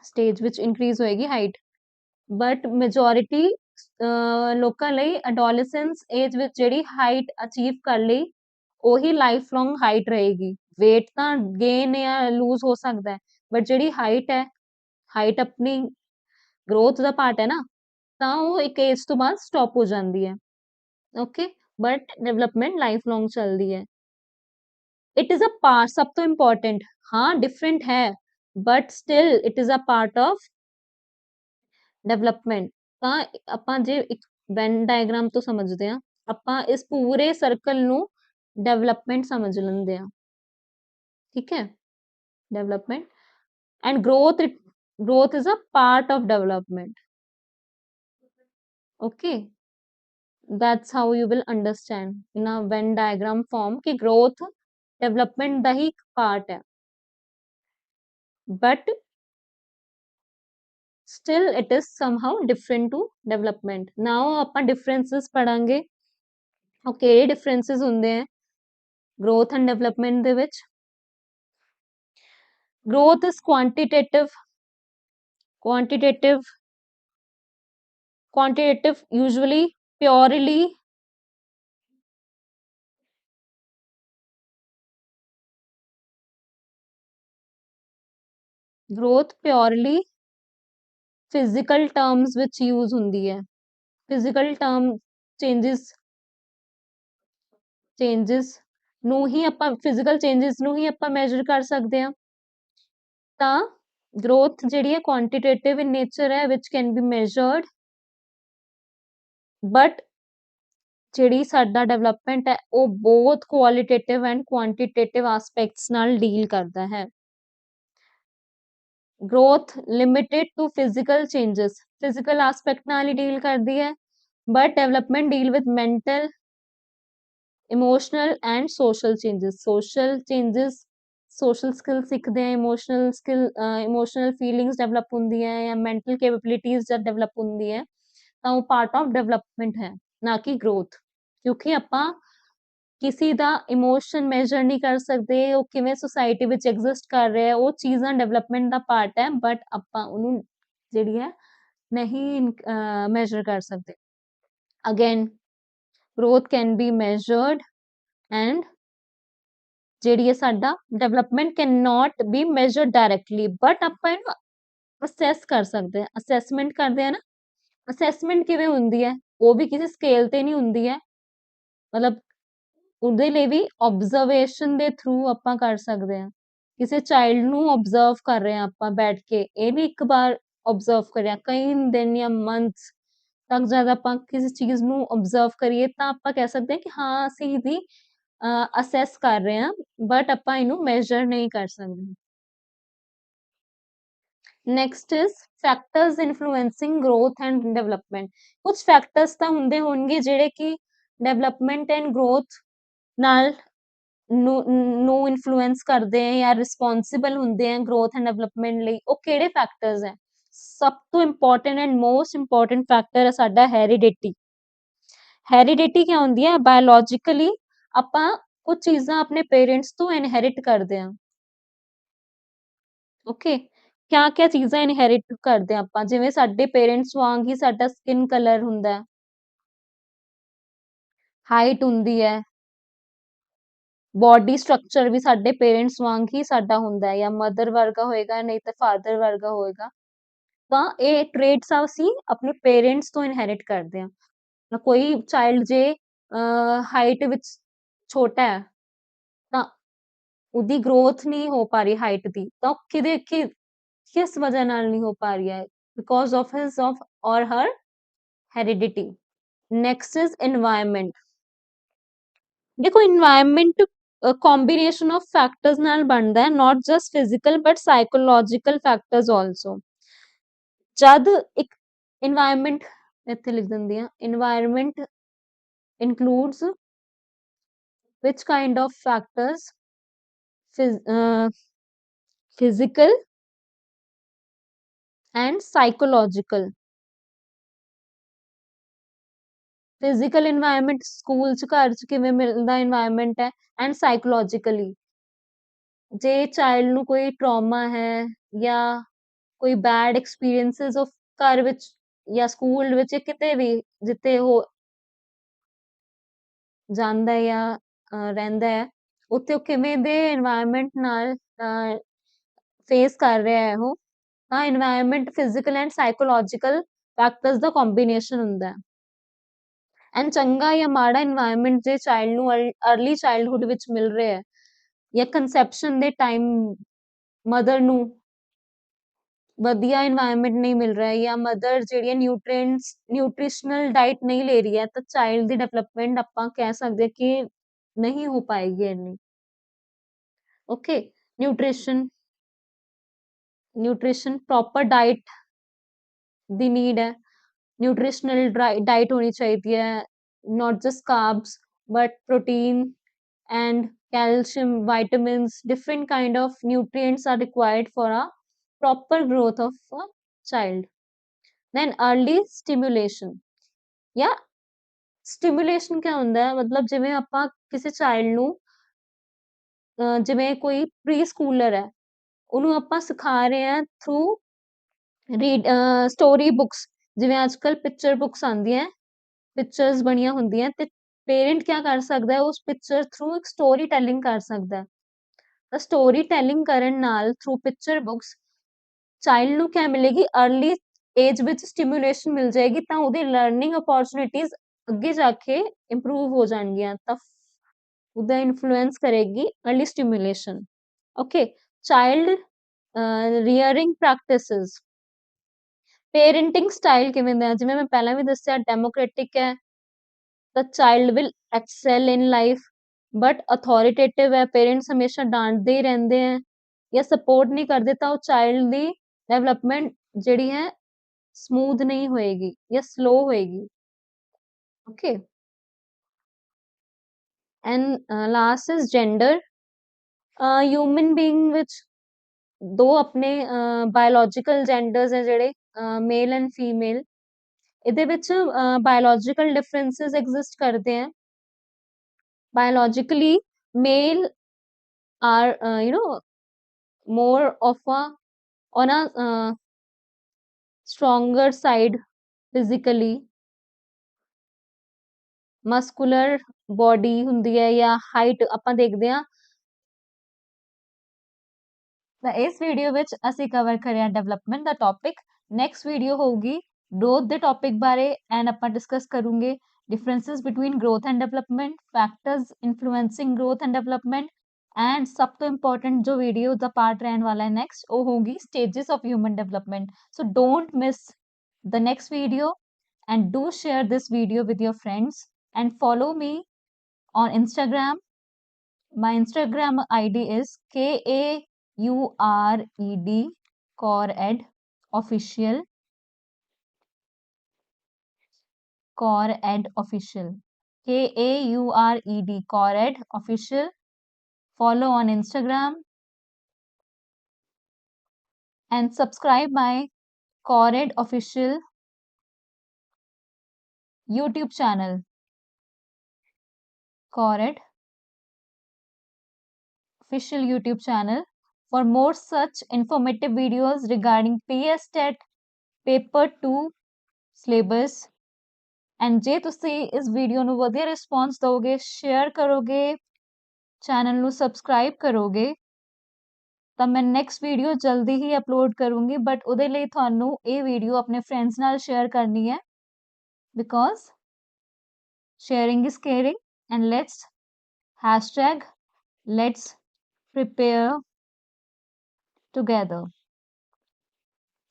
ਸਟੇਜ ਵਿੱਚ ਇਨਕਰੀਜ਼ ਹੋਏਗੀ ਹਾਈਟ। ਬਟ ਮੈਜੋਰਿਟੀ ਲੋਕਾਂ ਲਈ ਅਡੋਲੈਸੈਂਸ ਏਜ ਵਿੱਚ ਜਿਹੜੀ ਹਾਈਟ ਅਚੀਵ ਕਰ ਲਈ ਉਹੀ ਲਾਈਫ ਲੌਂਗ ਹਾਈਟ ਰਹੇਗੀ। weight ਤਾਂ ਗੇਨ ਜਾਂ ਲੂਜ਼ ਹੋ ਸਕਦਾ ਹੈ, ਬਟ ਜਿਹੜੀ ਹਾਈਟ ਹੈ, ਹਾਈਟ ਆਪਣੀ ਗਰੋਥ ਦਾ ਪਾਰਟ ਹੈ ਨਾ, ਤਾਂ ਉਹ ਇੱਕ ਏਜ ਤੋਂ ਬਾਅਦ ਸਟਾਪ ਹੋ ਜਾਂਦੀ ਹੈ। ਓਕੇ, ਬਟ ਡਿਵੈਲਪਮੈਂਟ ਲਾਈਫ ਲੌਂਗ ਚੱਲਦੀ ਹੈ। ਇਟ ਇਜ਼ ਅ ਪਾਰਟ, ਸਭ ਤੋਂ ਇੰਪੋਰਟੈਂਟ, ਹਾਂ ਡਿਫਰੈਂਟ ਹੈ but still it is a part of development. ਤਾਂ ਆਪਾਂ ਜੇ ਇੱਕ ਵੈਨ ਡਾਇਗਰਾਮ ਤੋਂ ਸਮਝਦੇ ਹਾਂ, ਆਪਾਂ ਇਸ ਪੂਰੇ ਸਰਕਲ ਨੂੰ ਡਿਵੈਲਪਮੈਂਟ ਸਮਝ ਲੈਂਦੇ ਹਾਂ। ਠੀਕ ਹੈ, development and growth is a part of development. Okay, that's how you will understand in a Venn diagram form कि growth development ਦਾ ਹੀ ਇੱਕ part ਹੈ, but still it is somehow different to development. Now ਆਪਾਂ differences ਪੜਾਂਗੇ, ਉਹ ਕਿਹੜੇ differences ਹੁੰਦੇ ਹੈ growth and development ਦੇ ਵਿੱਚ। growth is quantitative usually purely physical terms ਵਿੱਚ use ਹੁੰਦੀ ਹੈ। physical term changes ਨੂੰ ਹੀ ਆਪਾਂ physical changes ਨੂੰ ਹੀ ਆਪਾਂ measure ਕਰ ਸਕਦੇ ਹਾਂ। ਤਾਂ growth ਜਿਹੜੀ ਹੈ quantitative in nature ਹੈ, which can be measured, but ਜਿਹੜੀ ਸਾਡਾ ਡਿਵੈਲਪਮੈਂਟ ਹੈ ਉਹ ਬਹੁਤ ਕੁਆਲਿਟੇਟਿਵ ਐਂਡ ਕੁਆਂਟੀਟੇਟਿਵ ਐਸਪੈਕਟਸ ਨਾਲ ਡੀਲ ਕਰਦਾ ਹੈ। growth limited to physical changes, physical aspect ਨਾਲ ਹੀ ਡੀਲ ਕਰਦੀ ਹੈ, but development deal with mental, emotional and social changes. social skills ਸਿੱਖਦੇ ਆ, emotional feelings develop ਹੁੰਦੀ ਹੈ ਜਾਂ mental capabilities ਜਦ develop ਹੁੰਦੀ ਹੈ, ਤਾਂ ਉਹ part of development ਹੈ, ਨਾ ਕਿ growth। ਕਿਉਂਕਿ ਆਪਾਂ ਕਿਸੇ ਦਾ ਇਮੋਸ਼ਨ ਮੈਜ਼ਰ ਨਹੀਂ ਕਰ ਸਕਦੇ, ਉਹ ਕਿਵੇਂ ਸੁਸਾਇਟੀ ਵਿੱਚ ਐਗਜ਼ਿਸਟ ਕਰ ਰਿਹਾ, ਉਹ ਚੀਜ਼ਾਂ ਡਿਵੈਲਪਮੈਂਟ ਦਾ ਪਾਰਟ ਹੈ, ਬਟ ਆਪਾਂ ਉਹਨੂੰ ਜਿਹੜੀ ਹੈ ਨਹੀਂ ਮੈਜ਼ਰ ਕਰ ਸਕਦੇ। Again growth can be measured and ਜਿਹੜੀ ਹੈ ਸਾਡਾ ਡਿਵੈਲਪਮੈਂਟ can not be measured directly, but ਆਪਾਂ ਇਹਨੂੰ ਅਸੈਸ ਕਰ ਸਕਦੇ ਹਾਂ। ਅਸੈਸਮੈਂਟ ਕਰਦੇ ਆ ਨਾ, ਅਸੈਸਮੈਂਟ ਕਿਵੇਂ ਹੁੰਦੀ ਹੈ, ਉਹ ਵੀ ਕਿਸੇ ਸਕੇਲ ਤੇ ਨਹੀਂ ਹੁੰਦੀ ਹੈ, ਮਤਲਬ ਉਹਦੇ ਲਈ ਵੀ ਆਬਜ਼ਰਵੇਸ਼ਨ ਦੇ ਥਰੂ ਆਪਾਂ ਕਰ ਸਕਦੇ ਹਾਂ। ਕਿਸੇ ਚਾਈਲਡ ਨੂੰ ਆਬਜ਼ਰਵ ਕਰ ਰਹੇ ਹਾਂ ਆਪਾਂ ਬੈਠ ਕੇ, ਇਹ ਵੀ ਇੱਕ ਵਾਰ ਆਬਜ਼ਰਵ ਕਰਿਆ, ਕਈ ਦਿਨ ਜਾਂ ਮੰਥਸ ਤੱਕ ਜਦ ਆਪਾਂ ਕਿਸੇ ਚੀਜ਼ ਨੂੰ ਆਬਜ਼ਰਵ ਕਰੀਏ ਤਾਂ ਆਪਾਂ ਕਹਿ ਸਕਦੇ ਹਾਂ ਕਿ ਹਾਂ ਅਸੀਂ ਇਹਦੀ ਅਸੈਸ ਕਰ ਰਹੇ ਹਾਂ, ਬਟ ਆਪਾਂ ਇਹਨੂੰ ਮੈਜ਼ਰ ਨਹੀਂ ਕਰ ਸਕਦੇ। Next is factors influencing growth and development. ਕੁਝ ਫੈਕਟਰਸ ਤਾਂ ਹੁੰਦੇ ਹੋਣਗੇ ਜਿਹੜੇ ਕਿ ਡਿਵੈਲਪਮੈਂਟ ਐਂਡ ਗਰੋਥ ਨਾਲ ਨੂੰ ਇਨਫਲੂਐਂਸ ਕਰਦੇ ਆ ਜਾਂ ਰਿਸਪੌਂਸਿਬਲ ਹੁੰਦੇ ਆ ਗਰੋਥ ਐਂਡ ਡਿਵੈਲਪਮੈਂਟ ਲਈ। ਉਹ ਕਿਹੜੇ ਫੈਕਟਰਸ ਹੈ? ਸਭ ਤੋਂ important and most important factor ਹੈ ਸਾਡਾ ਹੈਰੀਡਿਟੀ। ਹੈਰੀਡਿਟੀ ਕੀ ਹੁੰਦੀ ਹੈ? ਬਾਇਓਲੋਜੀਕਲੀ ਆਪਾਂ ਕੁਝ ਚੀਜ਼ਾਂ ਆਪਣੇ ਪੇਰੈਂਟਸ ਤੋਂ ਇਨਹੈਰਿਟ ਕਰਦੇ ਹਾਂ। ਓਕੇ, ਕਿਆ ਕਿਆ ਚੀਜ਼ਾਂ ਇਨਹੈਰਿਟ ਕਰਦੇ ਹਾਂ ਆਪਾਂ? ਜਿਵੇਂ ਸਾਡੇ ਪੇਰੈਂਟਸ ਵਾਂਗ ਹੀ ਸਾਡਾ ਸਕਿਨ ਕਲਰ ਹੁੰਦਾ ਹੈ, ਹਾਈਟ ਹੁੰਦੀ ਹੈ, ਬੋਡੀ ਸਟਰਕਚਰ ਵੀ ਸਾਡੇ ਪੇਰੈਂਟਸ ਵਾਂਗ ਹੀ ਸਾਡਾ ਹੁੰਦਾ ਹੈ, ਜਾਂ ਮਦਰ ਵਰਗਾ ਹੋਏਗਾ ਨਹੀਂ ਤਾਂ ਫਾਦਰ ਵਰਗਾ ਹੋਏਗਾ। ਤਾਂ ਇਹ ਟ੍ਰੇਟਸ ਅਸੀਂ ਆਪਣੇ ਪੇਰੈਂਟਸ ਤੋਂ ਇਨਹੈਰਿਟ ਕਰਦੇ ਹਾਂ। ਕੋਈ ਚਾਈਲਡ ਜੇ ਹਾਈਟ ਵਿੱਚ ਛੋਟਾ ਹੈ ਤਾਂ ਉਹਦੀ ਗਰੋਥ ਨਹੀਂ ਹੋ ਪਾ ਰਹੀ ਹਾਈਟ ਦੀ, ਤਾਂ ਕਿਸ ਵਜ੍ਹਾ ਨਾਲ ਨਹੀਂ ਹੋ ਪਾ ਰਹੀ ਹੈ? ਬਿਕੋਜ਼ ਆਫ ਹਿਸ ਔਰ ਹਰ ਹੈਰੀਡਿਟੀ। Next is environment. ਦੇਖੋ এনवायरमेंट combination of factors ਨਾਲ ਬਣਦਾ ਹੈ, not just physical but psychological factors also। ਜਦ ਇੱਕ এনवायरमेंट ਇੱਥੇ ਲਿਖ ਦਿੰਦੀ ਆ, environment includes which kind of factors? Physical and psychological। Physical environment school ਚ ਘਰ ਚ ਕਿਵੇਂ ਮਿਲਦਾ ਇਨਵਾਇਰਨਮੈਂਟ ਹੈ, ਐਂਡ ਸਾਈਕੋਲੋਜੀਕਲੀ ਜੇ ਚਾਈਲਡ ਨੂੰ ਕੋਈ ਟਰਾਮਾ ਹੈ ਜਾਂ ਕੋਈ ਬੈਡ ਐਕਸਪੀਰੀਐਂਸਿਸ ਆਫ ਘਰ ਵਿੱਚ ਜਾਂ ਸਕੂਲ ਵਿੱਚ ਕਿਤੇ ਵੀ ਜਿੱਥੇ ਉਹ ਜਾਂਦਾ ਹੈ ਜਾਂ ਰਹਿੰਦਾ ਹੈ, ਉੱਥੇ ਉਹ ਕਿਵੇਂ ਦੇ ਇਨਵਾਇਰਨਮੈਂਟ ਨਾਲ ਫੇਸ ਕਰ ਰਿਹਾ ਹੈ ਉਹ, ਤਾਂ environment physical and psychological factors the combination ਹੁੰਦਾ ਹੈ। ਐਂਡ ਚੰਗਾ ਜਾਂ ਮਾੜਾ ਇਨਵਾਇਰਨਮੈਂਟ ਜੇ ਚਾਈਲਡ ਨੂੰ ਅਰਲੀ ਚਾਈਲਡਹੁੱਡ ਵਿੱਚ ਮਿਲ ਰਿਹਾ ਹੈ ਜਾਂ ਕੰਸੈਪਸ਼ਨ ਦੇ ਟਾਈਮ ਮਦਰ ਨੂੰ ਵਧੀਆ ਇਨਵਾਇਰਨਮੈਂਟ ਨਹੀਂ ਮਿਲ ਰਿਹਾ ਜਾਂ ਮਦਰ ਜਿਹੜੀਆਂ ਨਿਊਟ੍ਰੀਸ਼ਨਲ ਡਾਈਟ ਨਹੀਂ ਲੈ ਰਹੀ ਹੈ, ਤਾਂ ਚਾਈਲਡ ਦੀ ਡਿਵੈਲਪਮੈਂਟ ਆਪਾਂ ਕਹਿ ਸਕਦੇ ਕਿ ਨਹੀਂ ਹੋ ਪਾਏਗੀ ਇੰਨੀ। ਓਕੇ, ਨਿਊਟ੍ਰੀਸ਼ਨ ਪ੍ਰੋਪਰ ਡਾਈਟ ਦੀ ਨੀਡ ਹੈ, ਨਿਊਟ੍ਰੀਸ਼ਨਲ ਡਾਈਟ ਹੋਣੀ ਚਾਹੀਦੀ ਹੈ, not just carbs but protein and calcium, vitamins, different kind of nutrients are required for a proper growth of a child. Then early stimulation या stimulation क्या ਹੁੰਦਾ ਹੈ, ਮਤਲਬ ਜਿਵੇਂ ਆਪਾਂ ਕਿਸੇ ਚਾਈਲਡ ਨੂੰ ਜਿਵੇਂ ਕੋਈ ਪ੍ਰੀ ਸਕੂਲਰ ਹੈ ਉਹਨੂੰ ਆਪਾਂ ਸਿਖਾ ਰਹੇ ਹਾਂ ਥਰੂ ਰੀਡ ਸਟੋਰੀ ਬੁੱਕਸ, ਜਿਵੇਂ ਅੱਜ ਕੱਲ ਪਿਕਚਰ ਬੁੱਕਸ ਆਉਂਦੀਆਂ, ਪਿਕਚਰਸ ਬਣੀਆਂ ਹੁੰਦੀਆਂ, ਤੇ ਪੇਰੈਂਟ ਕੀ ਕਰ ਸਕਦਾ ਹੈ ਉਸ ਪਿਕਚਰ ਥਰੂ ਇੱਕ ਸਟੋਰੀ ਟੈਲਿੰਗ ਕਰ ਸਕਦਾ ਹੈ। ਤਾਂ ਸਟੋਰੀ ਟੈਲਿੰਗ ਕਰਨ ਨਾਲ ਥਰੂ ਪਿਕਚਰ ਬੁੱਕਸ ਚਾਈਲਡ ਨੂੰ ਕੀ ਮਿਲੇਗੀ, अर्ਲੀ ਏਜ ਵਿੱਚ ਸਟਿਮੂਲੇਸ਼ਨ ਮਿਲ ਜਾਏਗੀ, ਤਾਂ ਉਹਦੀ ਲਰਨਿੰਗ ਅਪੋਰਚੁਨਿਟੀਜ਼ ਅੱਗੇ ਜਾ ਕੇ ਇੰਪਰੂਵ ਹੋ ਜਾਣਗੀਆਂ, ਤਾਂ ਉਹਦਾ ਇਨਫਲੂਐਂਸ ਕਰੇਗੀ early stimulation. Okay, child rearing practices, parenting style ਕਿਵੇਂ ਦਾ, ਜਿਵੇਂ ਮੈਂ ਪਹਿਲਾਂ ਵੀ ਦੱਸਿਆ ਡੈਮੋਕ੍ਰੈਟਿਕ ਹੈ, the child will excel in life, but authoritative है, पेरेंट्स हमेशा डांटते ही रहते हैं या सपोर्ट नहीं करते, तो चाइल्ड ਦੀ डेवलपमेंट ਜਿਹੜੀ ਹੈ ਸਮੂਥ ਨਹੀਂ ਹੋਏਗੀ ਜਾਂ ਸਲੋ ਹੋਏਗੀ। Okay, and last is gender. Human being ਵਿੱਚ ਦੋ ਆਪਣੇ ਬਾਇਓਲੋਜੀਕਲ ਜੈਂਡਰਸ ਹੈ ਜਿਹੜੇ ਮੇਲ ਐਂਡ ਫੀਮੇਲ, ਇਹਦੇ ਵਿੱਚ ਬਾਇਓਲੋਜੀਕਲ ਡਿਫਰੈਂसेस ਐਗਜ਼ਿਸਟ ਕਰਦੇ हैं। Biologically male are more of a on a stronger side physically, muscular body ਹੁੰਦੀ ਹੈ ਜਾਂ ਹਾਈਟ ਆਪਾਂ ਦੇਖਦੇ ਹਾਂ। ਤਾਂ ਇਸ ਵੀਡੀਓ ਵਿੱਚ ਅਸੀਂ ਕਵਰ ਕਰਿਆ ਡਿਵੈਲਪਮੈਂਟ ਦਾ ਟੌਪਿਕ। ਨੈਕਸਟ ਵੀਡੀਓ ਹੋਊਗੀ ਗਰੋਥ ਦੇ ਟੌਪਿਕ ਬਾਰੇ, ਐਂਡ ਆਪਾਂ ਡਿਸਕਸ ਕਰੂੰਗੇ differences between growth and development, factors influencing growth and development, and ਸਭ ਤੋਂ important ਜੋ ਵੀਡੀਓ ਦਾ ਪਾਰਟ ਰਹਿਣ ਵਾਲਾ ਹੈ ਨੈਕਸਟ, ਉਹ ਹੋਊਗੀ stages of human development. So don't miss the next video and do share this video with your friends and follow me on Instagram. My Instagram ID is KAURED KaurEd official. KaurEd official, KAURED KaurEd official. Follow on Instagram and subscribe my KaurEd official YouTube channel. KaurEd official YouTube channel for more such informative videos regarding PSTET paper 2 syllabus. And ਜੇ ਤੁਸੀਂ ਇਸ video ਨੂੰ ਵਧੀਆ response ਦਿਓਗੇ, share ਕਰੋਗੇ, channel ਨੂੰ subscribe ਕਰੋਗੇ, ਤਾਂ ਮੈਂ ਨੈਕਸਟ ਵੀਡੀਓ ਜਲਦੀ ਹੀ ਅਪਲੋਡ ਕਰੂੰਗੀ। ਬਟ ਉਹਦੇ ਲਈ ਤੁਹਾਨੂੰ ਇਹ ਵੀਡੀਓ ਆਪਣੇ ਫਰੈਂਡਸ ਨਾਲ ਸ਼ੇਅਰ ਕਰਨੀ ਹੈ, because sharing is caring, and let's prepare together.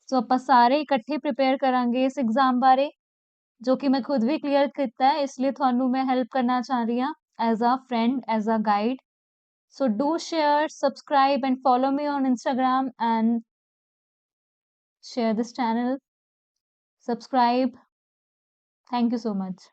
ਸੋ ਆਪਾਂ ਸਾਰੇ ਇਕੱਠੇ ਪ੍ਰਿਪੇਅਰ ਕਰਾਂਗੇ ਇਸ ਐਗਜ਼ਾਮ ਬਾਰੇ, ਜੋ ਕਿ ਮੈਂ ਖੁਦ ਵੀ ਕਲੀਅਰ ਕੀਤਾ ਹੈ, ਇਸ ਲਈ ਤੁਹਾਨੂੰ ਮੈਂ ਹੈਲਪ ਕਰਨਾ ਚਾਹ ਰਹੀ ਹਾਂ as a friend, as a guide. So do share, subscribe and follow me on Instagram and share this channel. Subscribe. Thank you so much.